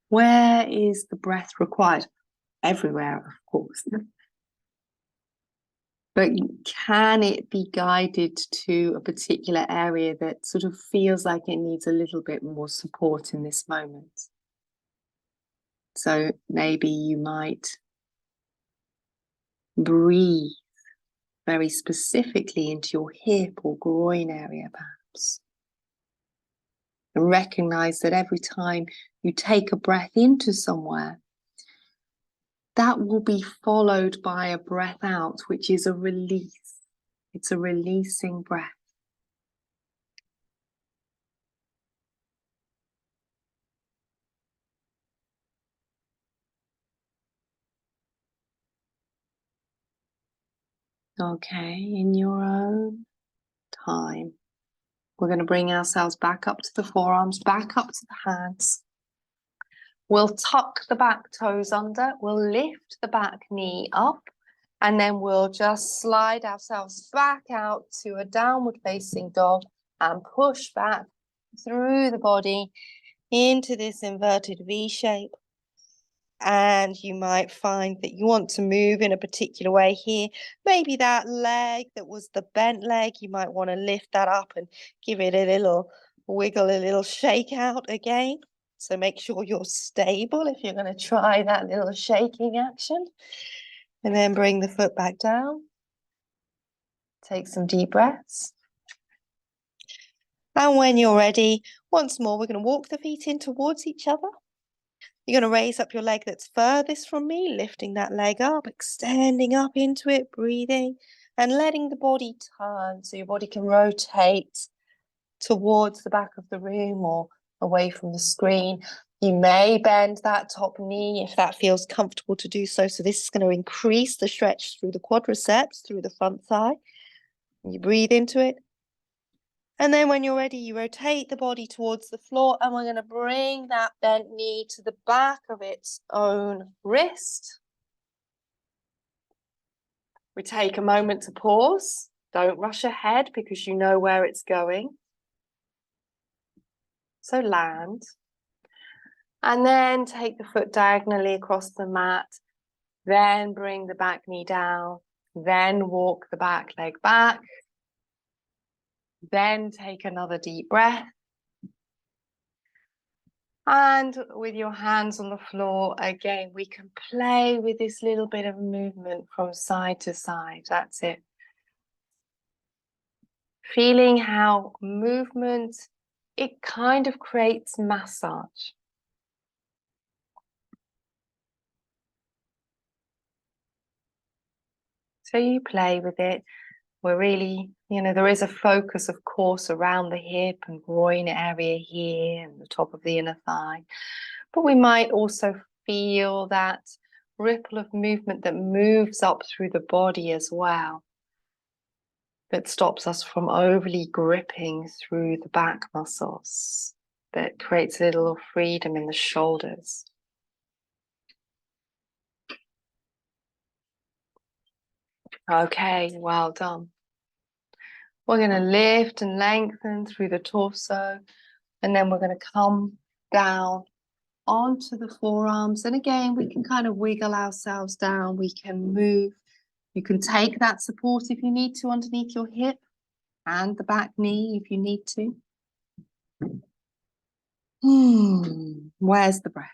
Where is the breath required? Everywhere, of course. But can it be guided to a particular area that sort of feels like it needs a little bit more support in this moment? So maybe you might breathe very specifically into your hip or groin area, perhaps. And recognize that every time you take a breath into somewhere, that will be followed by a breath out, which is a release. It's a releasing breath. Okay, in your own time. We're going to bring ourselves back up to the forearms, back up to the hands. We'll tuck the back toes under. We'll lift the back knee up. And then we'll just slide ourselves back out to a downward facing dog and push back through the body into this inverted V shape. And you might find that you want to move in a particular way here. Maybe that leg that was the bent leg, you might want to lift that up and give it a little wiggle, a little shake out again. So make sure you're stable if you're going to try that little shaking action. And then bring the foot back down. Take some deep breaths. And when you're ready, once more, we're going to walk the feet in towards each other. You're going to raise up your leg that's furthest from me, lifting that leg up, extending up into it, breathing, and letting the body turn so your body can rotate towards the back of the room or away from the screen. You may bend that top knee if that feels comfortable to do so. So this is going to increase the stretch through the quadriceps, through the front thigh. You breathe into it. And then when you're ready, you rotate the body towards the floor, and we're going to bring that bent knee to the back of its own wrist. We take a moment to pause. Don't rush ahead because you know where it's going. So land. And then take the foot diagonally across the mat. Then bring the back knee down. Then walk the back leg back. Then take another deep breath. And with your hands on the floor, again, we can play with this little bit of movement from side to side. That's it. Feeling how movement, it kind of creates massage. So you play with it. We're really, there is a focus, of course, around the hip and groin area here and the top of the inner thigh. But we might also feel that ripple of movement that moves up through the body as well, that stops us from overly gripping through the back muscles, that creates a little freedom in the shoulders. Okay, well done. We're going to lift and lengthen through the torso, and then we're going to come down onto the forearms. And again, we can kind of wiggle ourselves down. We can move. You can take that support if you need to underneath your hip and the back knee if you need to. Where's the breath?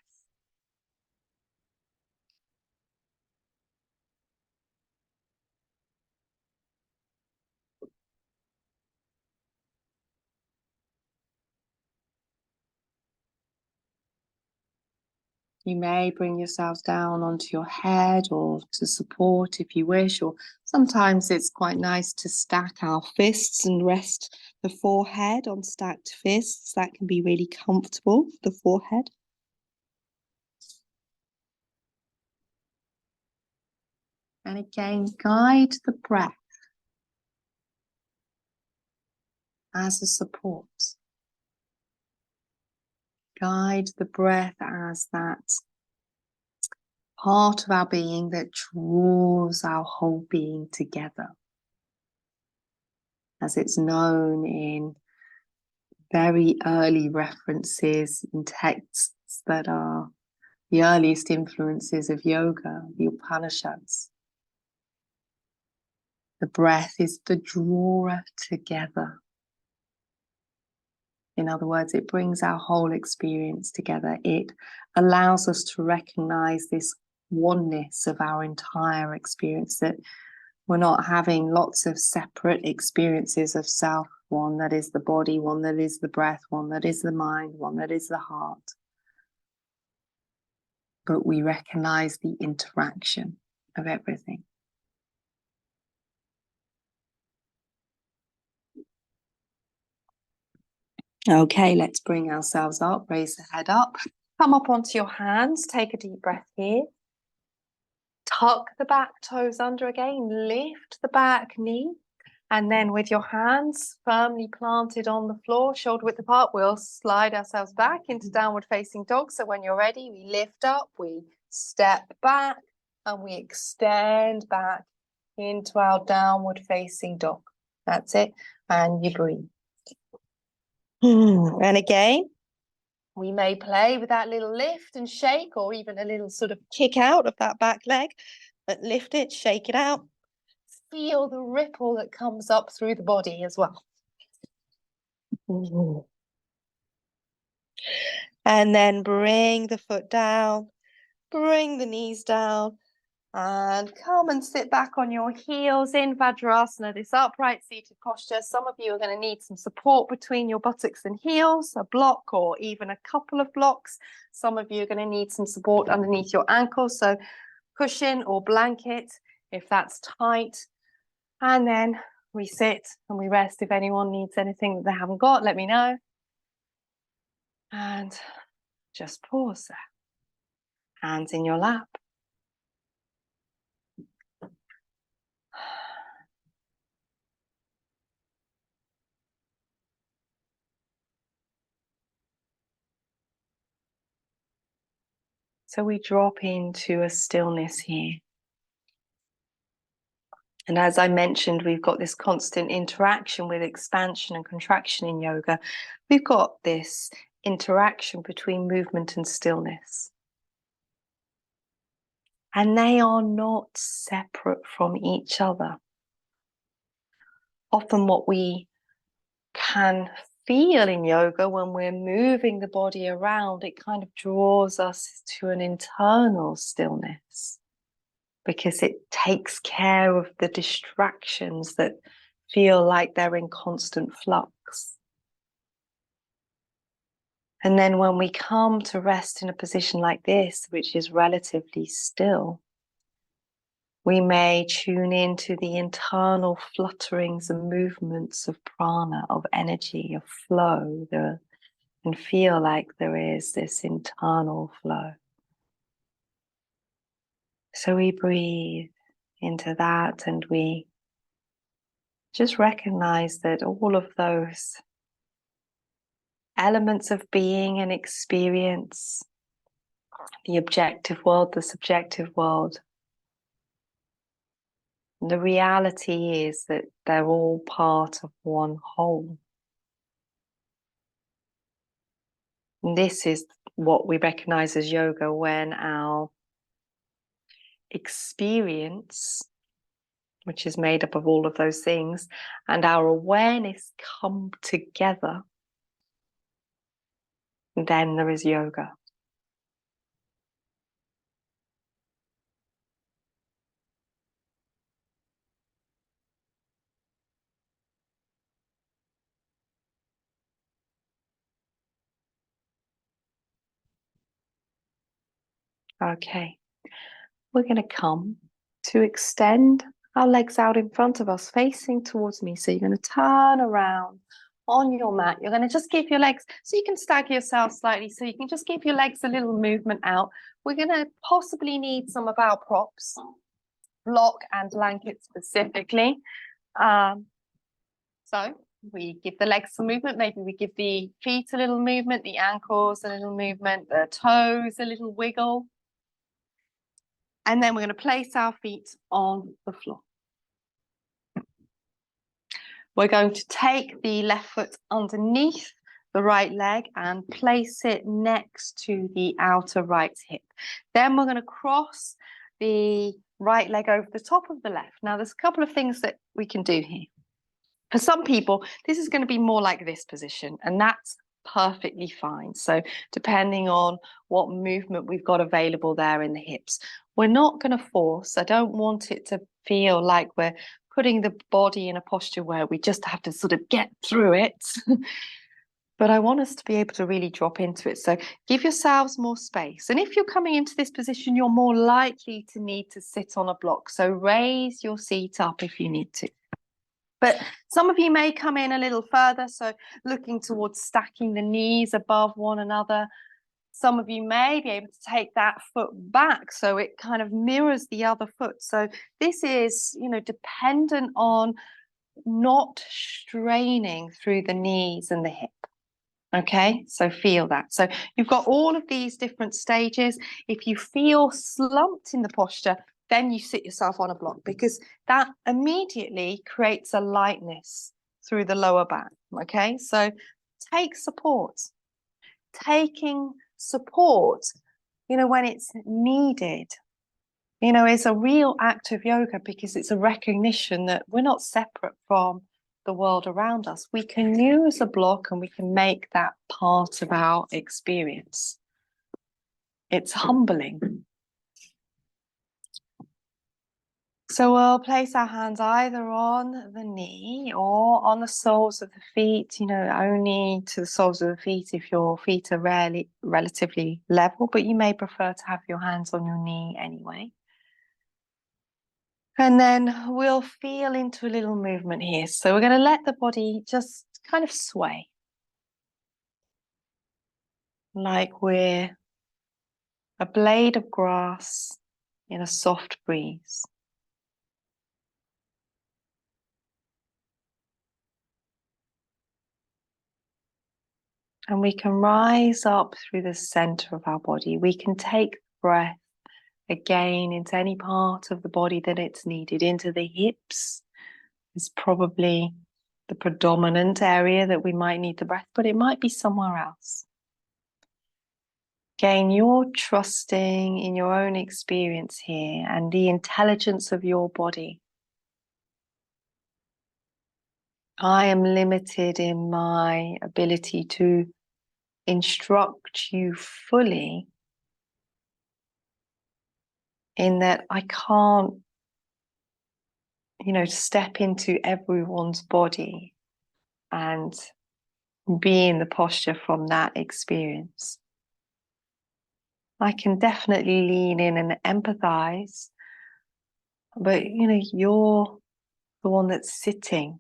You may bring yourselves down onto your head or to support if you wish, or sometimes it's quite nice to stack our fists and rest the forehead on stacked fists. That can be really comfortable for the forehead. And again, guide the breath as a support. Guide the breath as that part of our being that draws our whole being together. As it's known in very early references in texts that are the earliest influences of yoga, the Upanishads. The breath is the drawer together. In other words, it brings our whole experience together. It allows us to recognize this oneness of our entire experience, that we're not having lots of separate experiences of self, one that is the body, one that is the breath, one that is the mind, one that is the heart. But we recognize the interaction of everything. Okay, let's bring ourselves up, raise the head up, come up onto your hands, take a deep breath here. tuck the back toes under again, lift the back knee, and then with your hands firmly planted on the floor, shoulder width apart, we'll slide ourselves back into downward facing dog. So when you're ready, we lift up, we step back, and we extend back into our downward facing dog. That's it. And you breathe. And again, we may play with that little lift and shake, or even a little sort of kick out of that back leg, but lift it, shake it out. Feel the ripple that comes up through the body as well. And then bring the foot down, bring the knees down, and come and sit back on your heels in Vajrasana, this upright seated posture. Some of you are going to need some support between your buttocks and heels, a block or even a couple of blocks. Some of you are going to need some support underneath your ankles, so cushion or blanket if that's tight. And then we sit and we rest. If anyone needs anything that they haven't got, let me know. And just pause there. Hands in your lap. So we drop into a stillness here. And as I mentioned, we've got this constant interaction with expansion and contraction in yoga. We've got this interaction between movement and stillness. And they are not separate from each other. Often what we can feel in yoga when we're moving the body around, it kind of draws us to an internal stillness because it takes care of the distractions that feel like they're in constant flux. And then when we come to rest in a position like this, which is relatively still, we may tune into the internal flutterings and movements of prana, of energy, of flow, and feel like there is this internal flow. So we breathe into that and we just recognize that all of those elements of being and experience, the objective world, the subjective world, the reality is that they're all part of one whole. And this is what we recognize as yoga, when our experience, which is made up of all of those things, and our awareness come together, then there is yoga. Okay, we're going to come to extend our legs out in front of us, facing towards me. So you're going to turn around on your mat. You're going to just give your legs, so you can stagger yourself slightly, so you can just give your legs a little movement out. We're going to possibly need some of our props, block and blanket specifically. So we give the legs some movement. Maybe we give the feet a little movement, the ankles a little movement, the toes a little wiggle. And then we're going to place our feet on the floor. We're going to take the left foot underneath the right leg and place it next to the outer right hip. Then we're going to cross the right leg over the top of the left. Now, there's a couple of things that we can do here. For some people, this is going to be more like this position, and that's perfectly fine. So depending on what movement we've got available there in the hips, we're not going to force. I don't want it to feel like we're putting the body in a posture where we just have to sort of get through it. But I want us to be able to really drop into it. So give yourselves more space. And if you're coming into this position, you're more likely to need to sit on a block. So raise your seat up if you need to. But some of you may come in a little further, so looking towards stacking the knees above one another. Some of you may be able to take that foot back so it kind of mirrors the other foot. So this is, dependent on not straining through the knees and the hip. Okay, so feel that. So you've got all of these different stages. If you feel slumped in the posture, then you sit yourself on a block, because that immediately creates a lightness through the lower back. Okay, so take support. Taking support, when it's needed, is a real act of yoga, because it's a recognition that we're not separate from the world around us. We can use a block and we can make that part of our experience. It's humbling. So we'll place our hands either on the knee or on the soles of the feet, only to the soles of the feet if your feet are relatively level, but you may prefer to have your hands on your knee anyway. And then we'll feel into a little movement here. So we're going to let the body just kind of sway, like we're a blade of grass in a soft breeze. And we can rise up through the center of our body. We can take breath again into any part of the body that it's needed. Into the hips is probably the predominant area that we might need the breath, but it might be somewhere else. Again, you're trusting in your own experience here and the intelligence of your body. I am limited in my ability to instruct you fully, in that I can't, step into everyone's body and be in the posture from that experience. I can definitely lean in and empathize, but you're the one that's sitting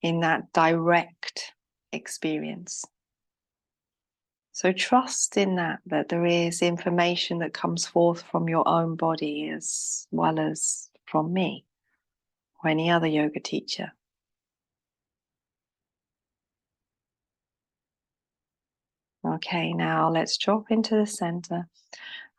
in that direct experience. So trust in that there is information that comes forth from your own body as well as from me or any other yoga teacher. Okay, now let's drop into the center.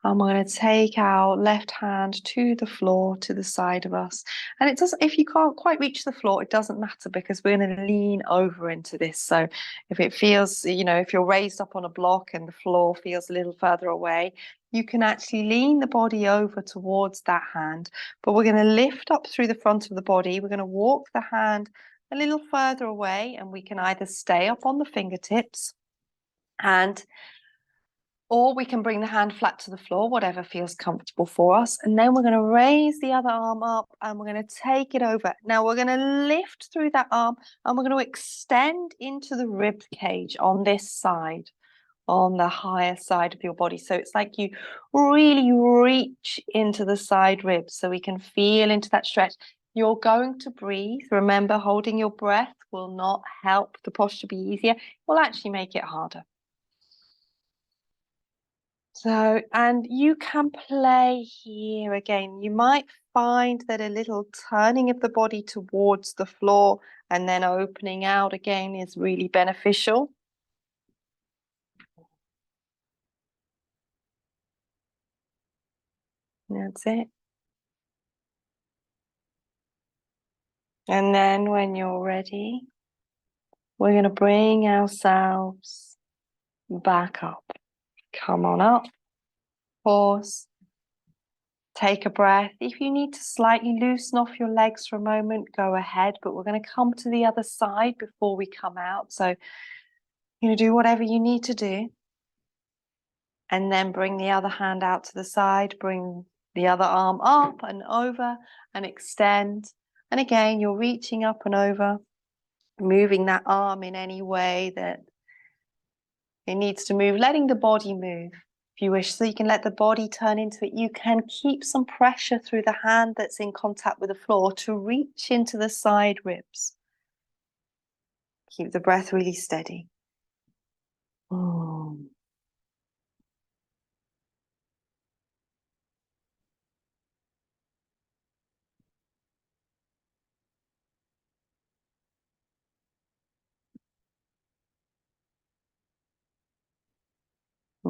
I'm going to take our left hand to the floor, to the side of us. And it doesn't, if you can't quite reach the floor, it doesn't matter, because we're going to lean over into this. So if it feels, if you're raised up on a block and the floor feels a little further away, you can actually lean the body over towards that hand. But we're going to lift up through the front of the body. We're going to walk the hand a little further away, and we can either stay up on the fingertips or we can bring the hand flat to the floor, whatever feels comfortable for us. And then we're going to raise the other arm up and we're going to take it over. Now we're going to lift through that arm and we're going to extend into the rib cage on this side, on the higher side of your body. So it's like you really reach into the side ribs so we can feel into that stretch. You're going to breathe. Remember, holding your breath will not help the posture be easier. It will actually make it harder. So, and you can play here again. You might find that a little turning of the body towards the floor and then opening out again is really beneficial. That's it. And then when you're ready, we're going to bring ourselves back up. Come on up. Pause. Take a breath. If you need to slightly loosen off your legs for a moment, go ahead. But we're going to come to the other side before we come out. So, do whatever you need to do. And then bring the other hand out to the side. Bring the other arm up and over and extend. And again, you're reaching up and over, moving that arm in any way that it needs to move, letting the body move. If you wish, so you can let the body turn into it. You can keep some pressure through the hand that's in contact with the floor to reach into the side ribs. Keep the breath really steady.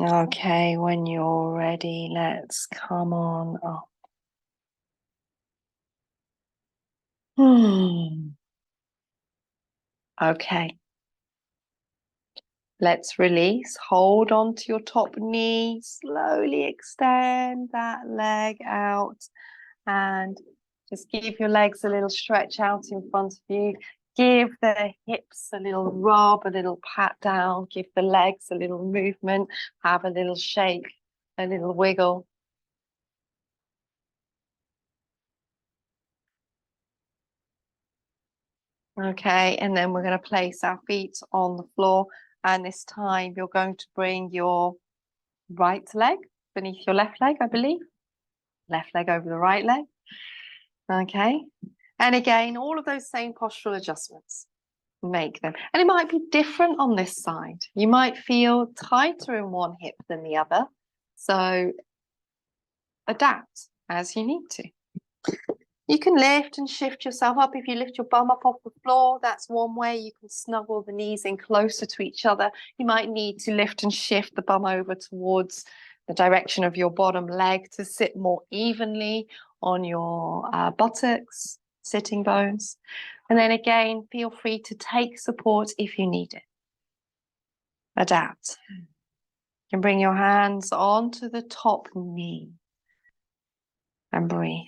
Okay, when you're ready, let's come on up. Okay. Let's release. Hold on to your top knee. Slowly extend that leg out and just give your legs a little stretch out in front of you. Give the hips a little rub, a little pat down. Give the legs a little movement. Have a little shake, a little wiggle. Okay, and then we're going to place our feet on the floor. And this time you're going to bring your right leg beneath your left leg, I believe. Left leg over the right leg. Okay. And again, all of those same postural adjustments. Make them. And it might be different on this side. You might feel tighter in one hip than the other. So adapt as you need to. You can lift and shift yourself up. If you lift your bum up off the floor, that's one way. You can snuggle the knees in closer to each other. You might need to lift and shift the bum over towards the direction of your bottom leg to sit more evenly on your buttocks, sitting bones. And then again, feel free to take support if you need it. Adapt. You can bring your hands onto the top knee and breathe.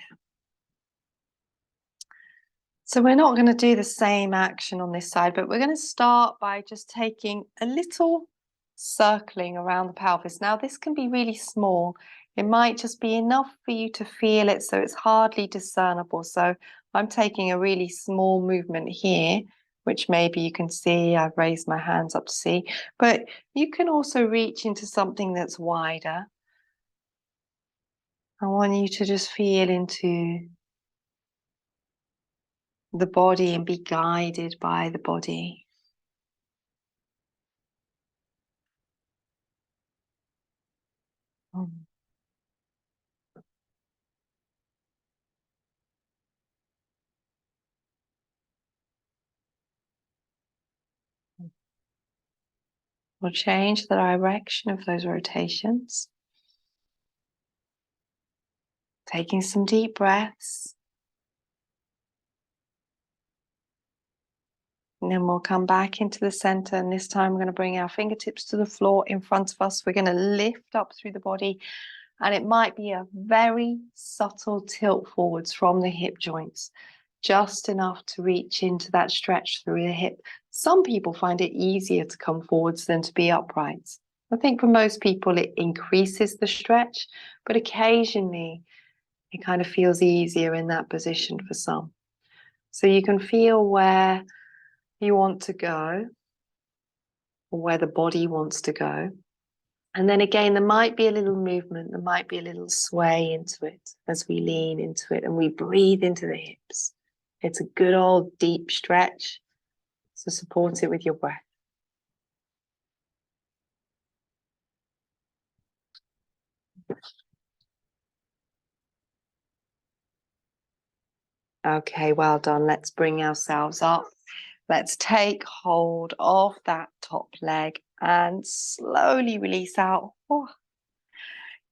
So we're not going to do the same action on this side, but we're going to start by just taking a little circling around the pelvis. Now, this can be really small. It might just be enough for you to feel it, so it's hardly discernible. So I'm taking a really small movement here, which maybe you can see. I've raised my hands up to see, but you can also reach into something that's wider. I want you to just feel into the body and be guided by the body. We'll change the direction of those rotations. Taking some deep breaths. And then we'll come back into the center. And this time we're going to bring our fingertips to the floor in front of us. We're going to lift up through the body. And it might be a very subtle tilt forwards from the hip joints. Just enough to reach into that stretch through the hip. Some people find it easier to come forwards than to be upright. I think for most people it increases the stretch, but occasionally it kind of feels easier in that position for some. So you can feel where you want to go, or where the body wants to go. And then again, there might be a little movement, there might be a little sway into it as we lean into it and we breathe into the hips. It's a good old deep stretch, so support it with your breath. Okay, well done. Let's bring ourselves up. Let's take hold of that top leg and slowly release out. Oh.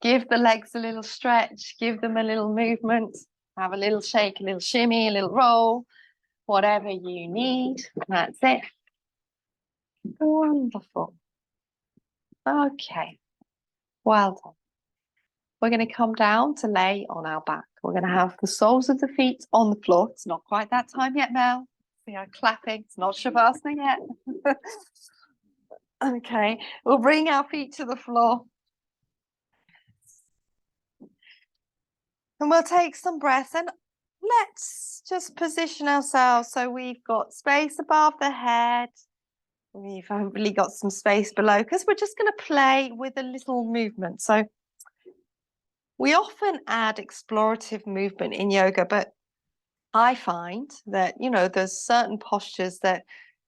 Give the legs a little stretch, give them a little movement, have a little shake, a little shimmy, a little roll, whatever you need. That's it. Wonderful. Okay, well done. We're going to come down to lay on our back. We're going to have the soles of the feet on the floor. It's not quite that time yet, Mel. See, I'm clapping. It's not Shavasana yet. Okay, we'll bring our feet to the floor. And we'll take some breaths and let's just position ourselves so we've got space above the head. We've hopefully got some space below because we're just going to play with a little movement. So we often add explorative movement in yoga, but I find that, there's certain postures that,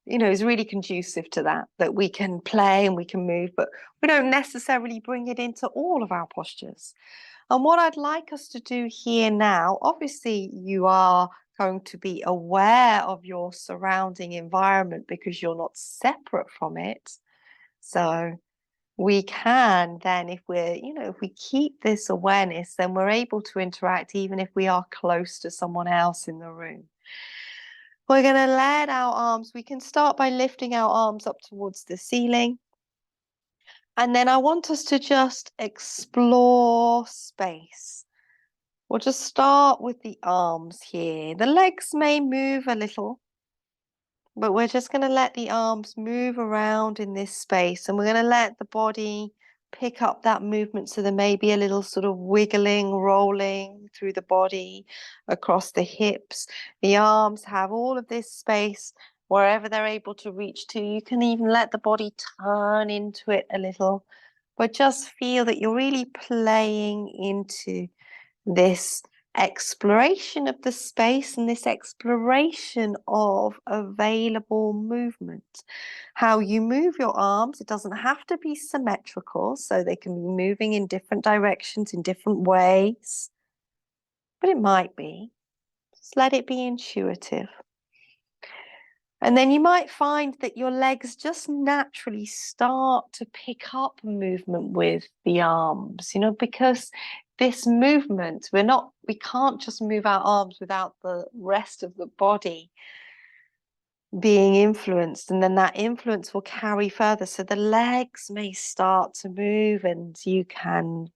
is really conducive to that we can play and we can move, but we don't necessarily bring it into all of our postures. And what I'd like us to do here now, obviously you are going to be aware of your surrounding environment because you're not separate from it. So we can then, if if we keep this awareness, then we're able to interact even if we are close to someone else in the room. We're going to let our arms, we can start by lifting our arms up towards the ceiling. And then I want us to just explore space. We'll just start with the arms here. The legs may move a little, but we're just going to let the arms move around in this space, and we're going to let the body pick up that movement. So there may be a little sort of wiggling, rolling through the body across the hips. The arms have all of this space wherever they're able to reach to. You can even let the body turn into it a little, but just feel that you're really playing into this exploration of the space and this exploration of available movement. How you move your arms, it doesn't have to be symmetrical, so they can be moving in different directions, in different ways, but it might be. Just let it be intuitive. And then you might find that your legs just naturally start to pick up movement with the arms, because this movement, we can't just move our arms without the rest of the body being influenced, and then that influence will carry further. So the legs may start to move, and you can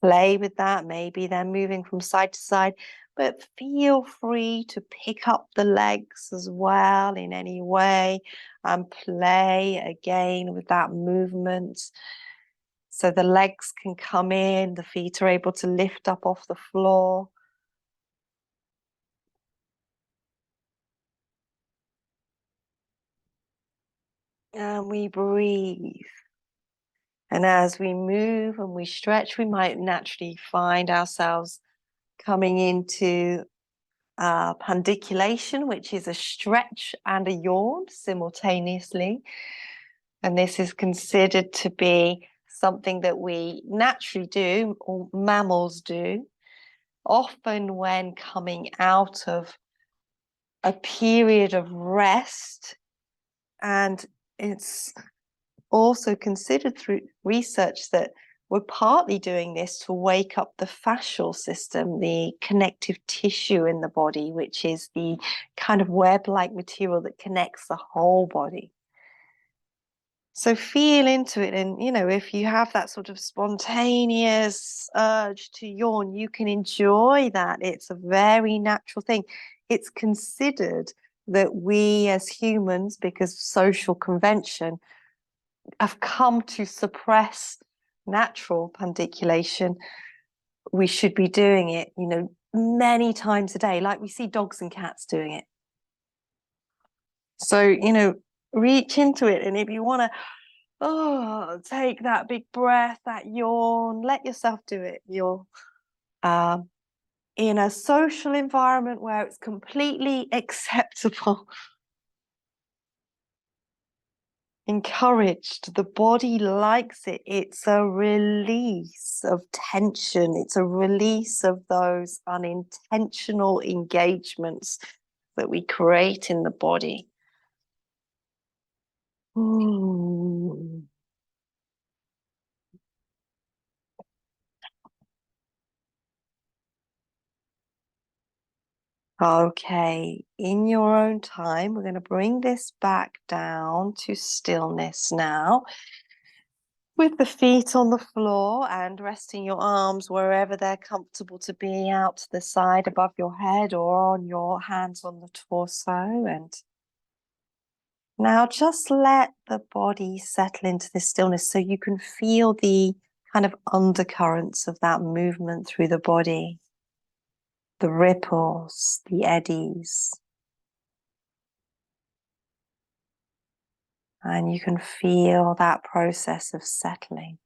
play with that. Maybe they're moving from side to side, but feel free to pick up the legs as well in any way and play again with that movement. So the legs can come in, the feet are able to lift up off the floor. And we breathe. And as we move and we stretch, we might naturally find ourselves coming into pandiculation, which is a stretch and a yawn simultaneously. And this is considered to be something that we naturally do, or mammals do, often when coming out of a period of rest. And it's also considered through research that we're partly doing this to wake up the fascial system, the connective tissue in the body, which is the kind of web-like material that connects the whole body. So feel into it, and if you have that sort of spontaneous urge to yawn, you can enjoy that. It's a very natural thing. It's considered that we as humans, because of social convention, have come to suppress natural pandiculation. We should be doing it, many times a day, like we see dogs and cats doing it. So, reach into it. And if you want to, take that big breath, that yawn, let yourself do it. You're in a social environment where it's completely acceptable, encouraged. The body likes it. It's a release of tension. It's a release of those unintentional engagements that we create in the body. Ooh. Okay, in your own time, we're going to bring this back down to stillness now, with the feet on the floor and resting your arms wherever they're comfortable to be, out to the side above your head or on your hands on the torso. And now just let the body settle into this stillness so you can feel the kind of undercurrents of that movement through the body, the ripples, the eddies. And you can feel that process of settling.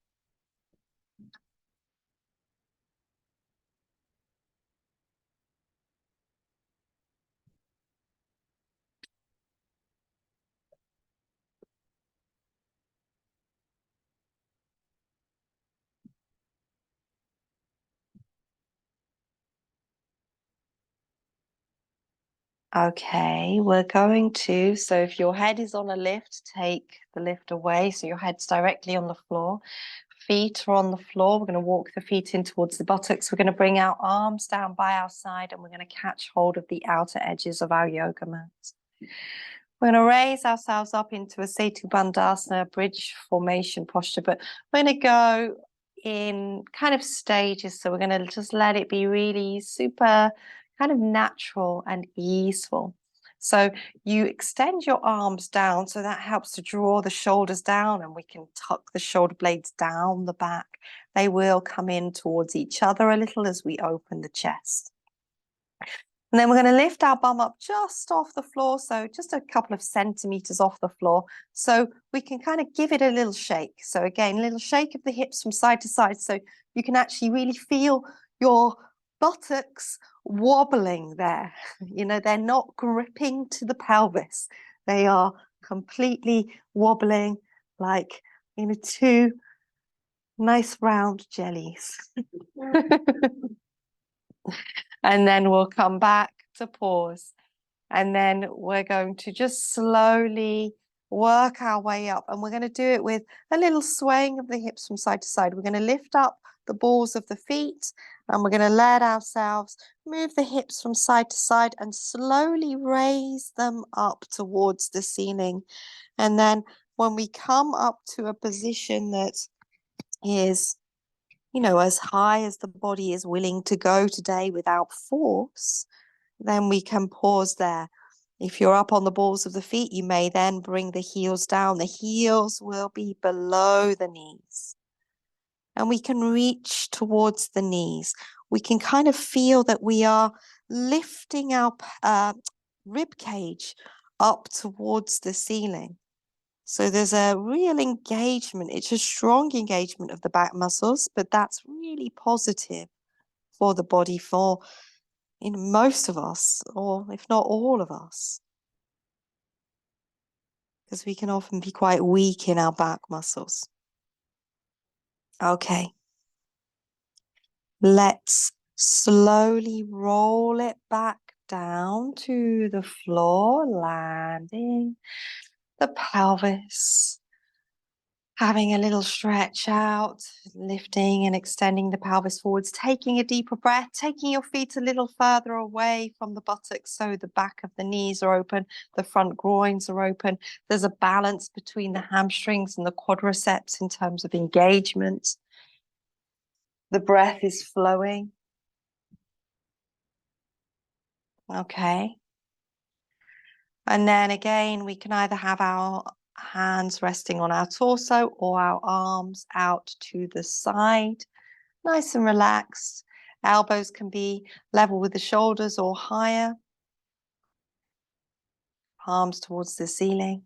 Okay, we're going to, so if your head is on a lift, take the lift away. So your head's directly on the floor. Feet are on the floor. We're going to walk the feet in towards the buttocks. We're going to bring our arms down by our side and we're going to catch hold of the outer edges of our yoga mat. We're going to raise ourselves up into a Setu Bandhasana bridge formation posture, but we're going to go in kind of stages. So we're going to just let it be really super kind of natural and easeful. So you extend your arms down, so that helps to draw the shoulders down and we can tuck the shoulder blades down the back. They will come in towards each other a little as we open the chest. And then we're going to lift our bum up just off the floor, so just a couple of centimeters off the floor, so we can kind of give it a little shake. So again, a little shake of the hips from side to side, so you can actually really feel your buttocks wobbling there. You know, they're not gripping to the pelvis. They are completely wobbling like, you know, two nice round jellies. And then we'll come back to pause. And then we're going to just slowly work our way up. And we're going to do it with a little swaying of the hips from side to side. We're going to lift up the balls of the feet and we're going to let ourselves move the hips from side to side and slowly raise them up towards the ceiling. And then when we come up to a position that is, you know, as high as the body is willing to go today without force, then we can pause there. If you're up on the balls of the feet, you may then bring the heels down. The heels will be below the knees. And we can reach towards the knees. We can kind of feel that we are lifting our rib cage up towards the ceiling. So there's a real engagement. It's a strong engagement of the back muscles, but that's really positive for the body, for in most of us, or if not all of us, because we can often be quite weak in our back muscles. Okay. Let's slowly roll it back down to the floor, landing the pelvis. Having a little stretch out, lifting and extending the pelvis forwards, taking a deeper breath, taking your feet a little further away from the buttocks so the back of the knees are open, the front groins are open. There's a balance between the hamstrings and the quadriceps in terms of engagement. The breath is flowing. Okay. And then again, we can either have our hands resting on our torso or our arms out to the side. Nice and relaxed. Elbows can be level with the shoulders or higher. Palms towards the ceiling.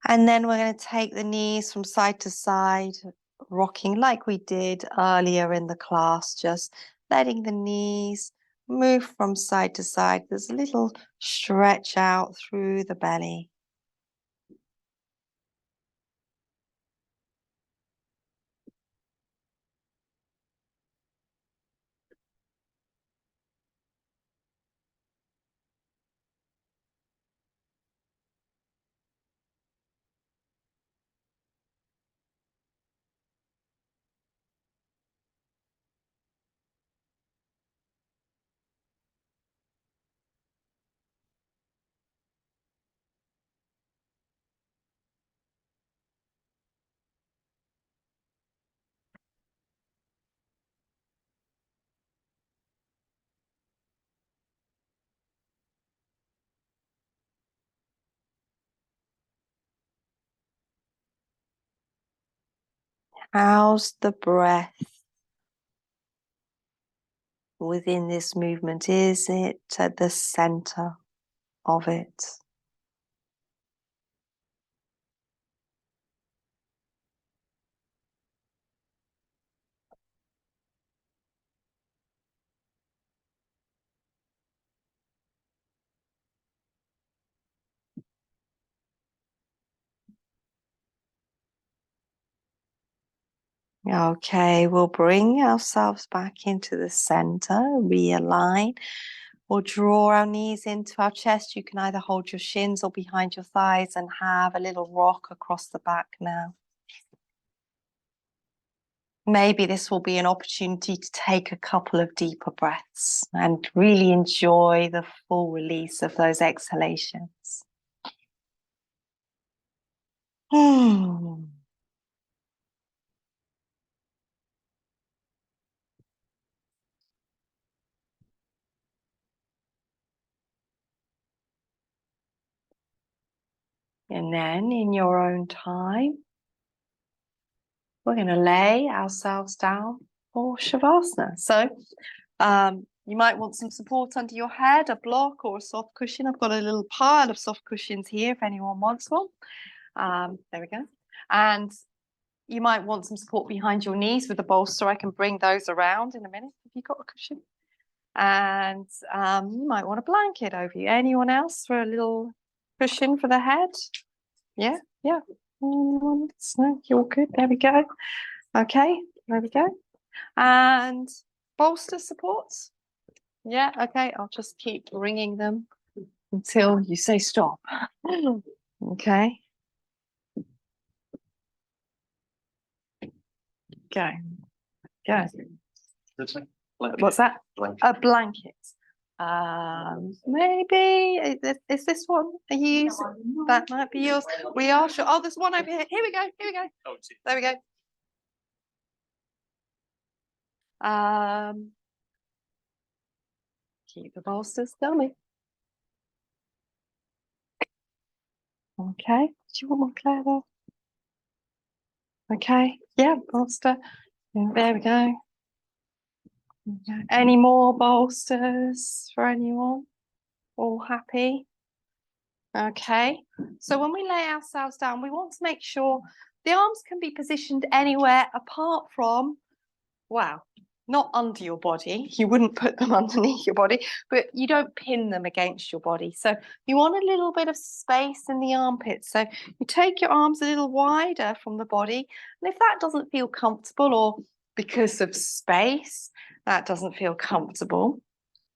And then we're going to take the knees from side to side, rocking like we did earlier in the class, just letting the knees move from side to side. There's a little stretch out through the belly. How's the breath within this movement? Is it at the center of it? Okay, we'll bring ourselves back into the center, realign. We'll draw our knees into our chest. You can either hold your shins or behind your thighs and have a little rock across the back now. Maybe this will be an opportunity to take a couple of deeper breaths and really enjoy the full release of those exhalations. And then in your own time, we're going to lay ourselves down for Shavasana. So you might want some support under your head, a block or a soft cushion. I've got a little pile of soft cushions here if anyone wants one. There we go. And you might want some support behind your knees with a bolster. I can bring those around in a minute if you've got a cushion. And you might want a blanket over you. Anyone else for a little cushion for the head? Yeah, yeah. No, you're good. There we go. Okay, there we go. And bolster supports. Yeah, okay. I'll just keep ringing them until you say stop. Okay. Go. Go. What's that? A blanket. Maybe is this one? Are you using? That might be yours. We are sure. Oh, there's one over here. Here we go. Here we go. There we go. Keep the bolsters. Tell me. Okay. Do you want more Claire there? Okay. Yeah, bolster. There we go. Okay. Any more bolsters for anyone? All happy? Okay. So when we lay ourselves down, we want to make sure the arms can be positioned anywhere apart from, wow, not under your body. You wouldn't put them underneath your body, but you don't pin them against your body. So you want a little bit of space in the armpits. So you take your arms a little wider from the body. And if that doesn't feel comfortable, or because of space, that doesn't feel comfortable,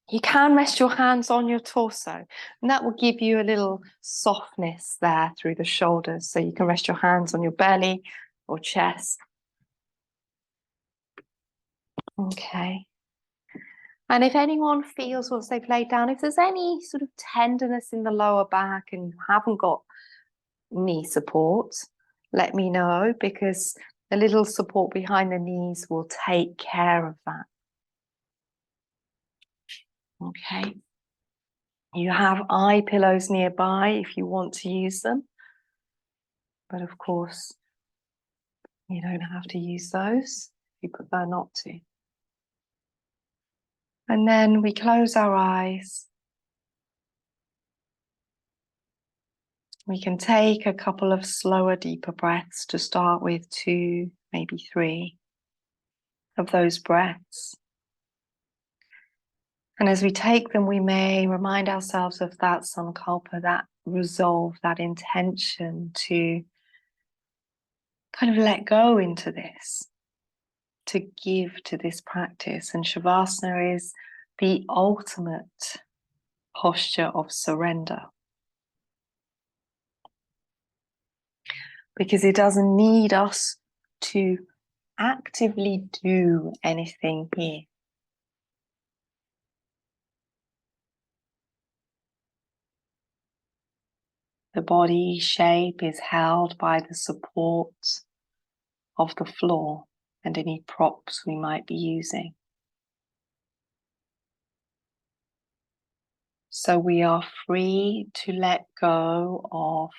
you can rest your hands on your torso, and that will give you a little softness there through the shoulders. So you can rest your hands on your belly or chest. Okay. And if anyone feels once they've laid down, if there's any sort of tenderness in the lower back and you haven't got knee support, let me know, because a little support behind the knees will take care of that. Okay. You have eye pillows nearby if you want to use them. But of course, you don't have to use those if you prefer not to. And then we close our eyes. We can take a couple of slower, deeper breaths to start with, 2, maybe 3 of those breaths. And as we take them, we may remind ourselves of that sankalpa, that resolve, that intention to kind of let go into this, to give to this practice. And Shavasana is the ultimate posture of surrender, because it doesn't need us to actively do anything here. The body shape is held by the support of the floor and any props we might be using. So we are free to let go of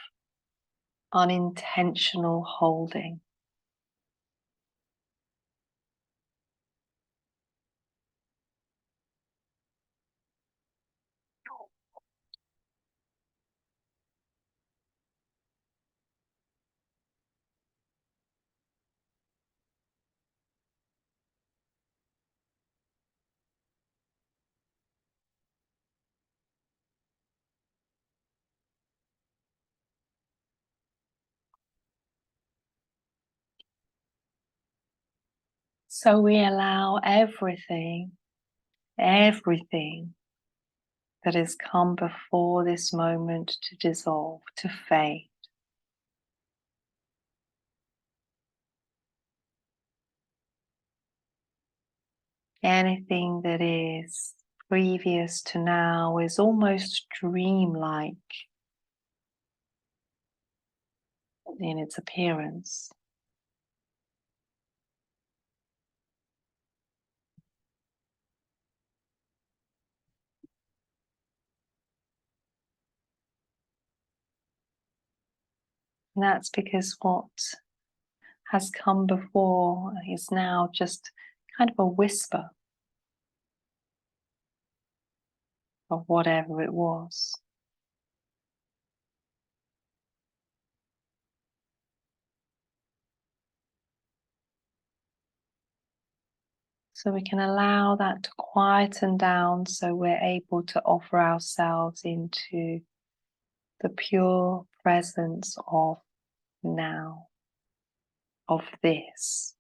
unintentional holding. So we allow everything that has come before this moment to dissolve, to fade. Anything that is previous to now is almost dreamlike in its appearance. And that's because what has come before is now just kind of a whisper of whatever it was. So we can allow that to quieten down so we're able to offer ourselves into the pure presence of now, of this.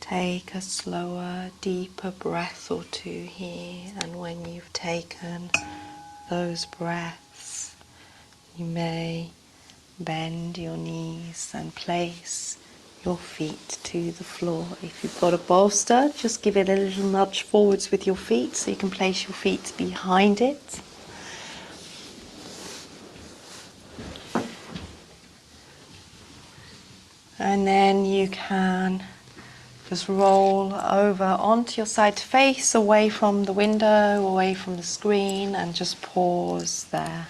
Take a slower, deeper breath or two here, and when you've taken those breaths, you may bend your knees and place your feet to the floor. If you've got a bolster, just give it a little nudge forwards with your feet so you can place your feet behind it. And then you can just roll over onto your side to face, away from the window, away from the screen, and just pause there.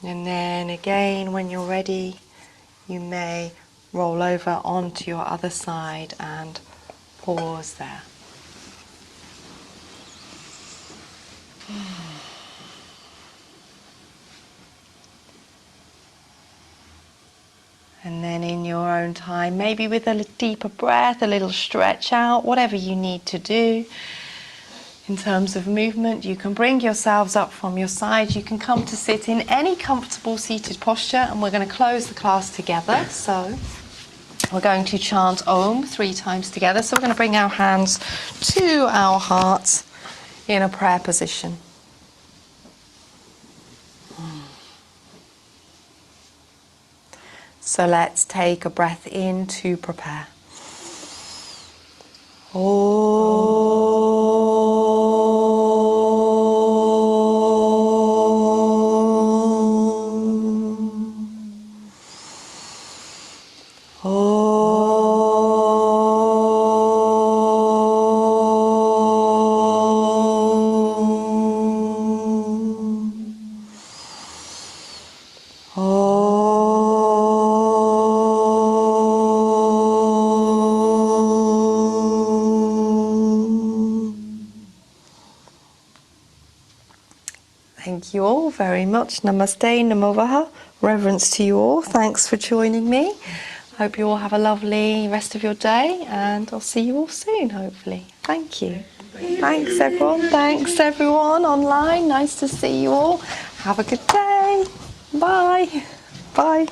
And then again, when you're ready, you may roll over onto your other side and pause there. And then in your own time, maybe with a deeper breath, a little stretch out, whatever you need to do. In terms of movement, you can bring yourselves up from your side. You can come to sit in any comfortable seated posture, and we're going to close the class together. So we're going to chant Om 3 times together. So we're going to bring our hands to our hearts in a prayer position. So let's take a breath in to prepare. Thank you all very much. Namaste, Namovaha. Reverence to you all. Thanks for joining me. Hope you all have a lovely rest of your day, and I'll see you all soon, hopefully. Thank you. Thanks, everyone. Thanks, everyone online. Nice to see you all. Have a good day. Bye. Bye.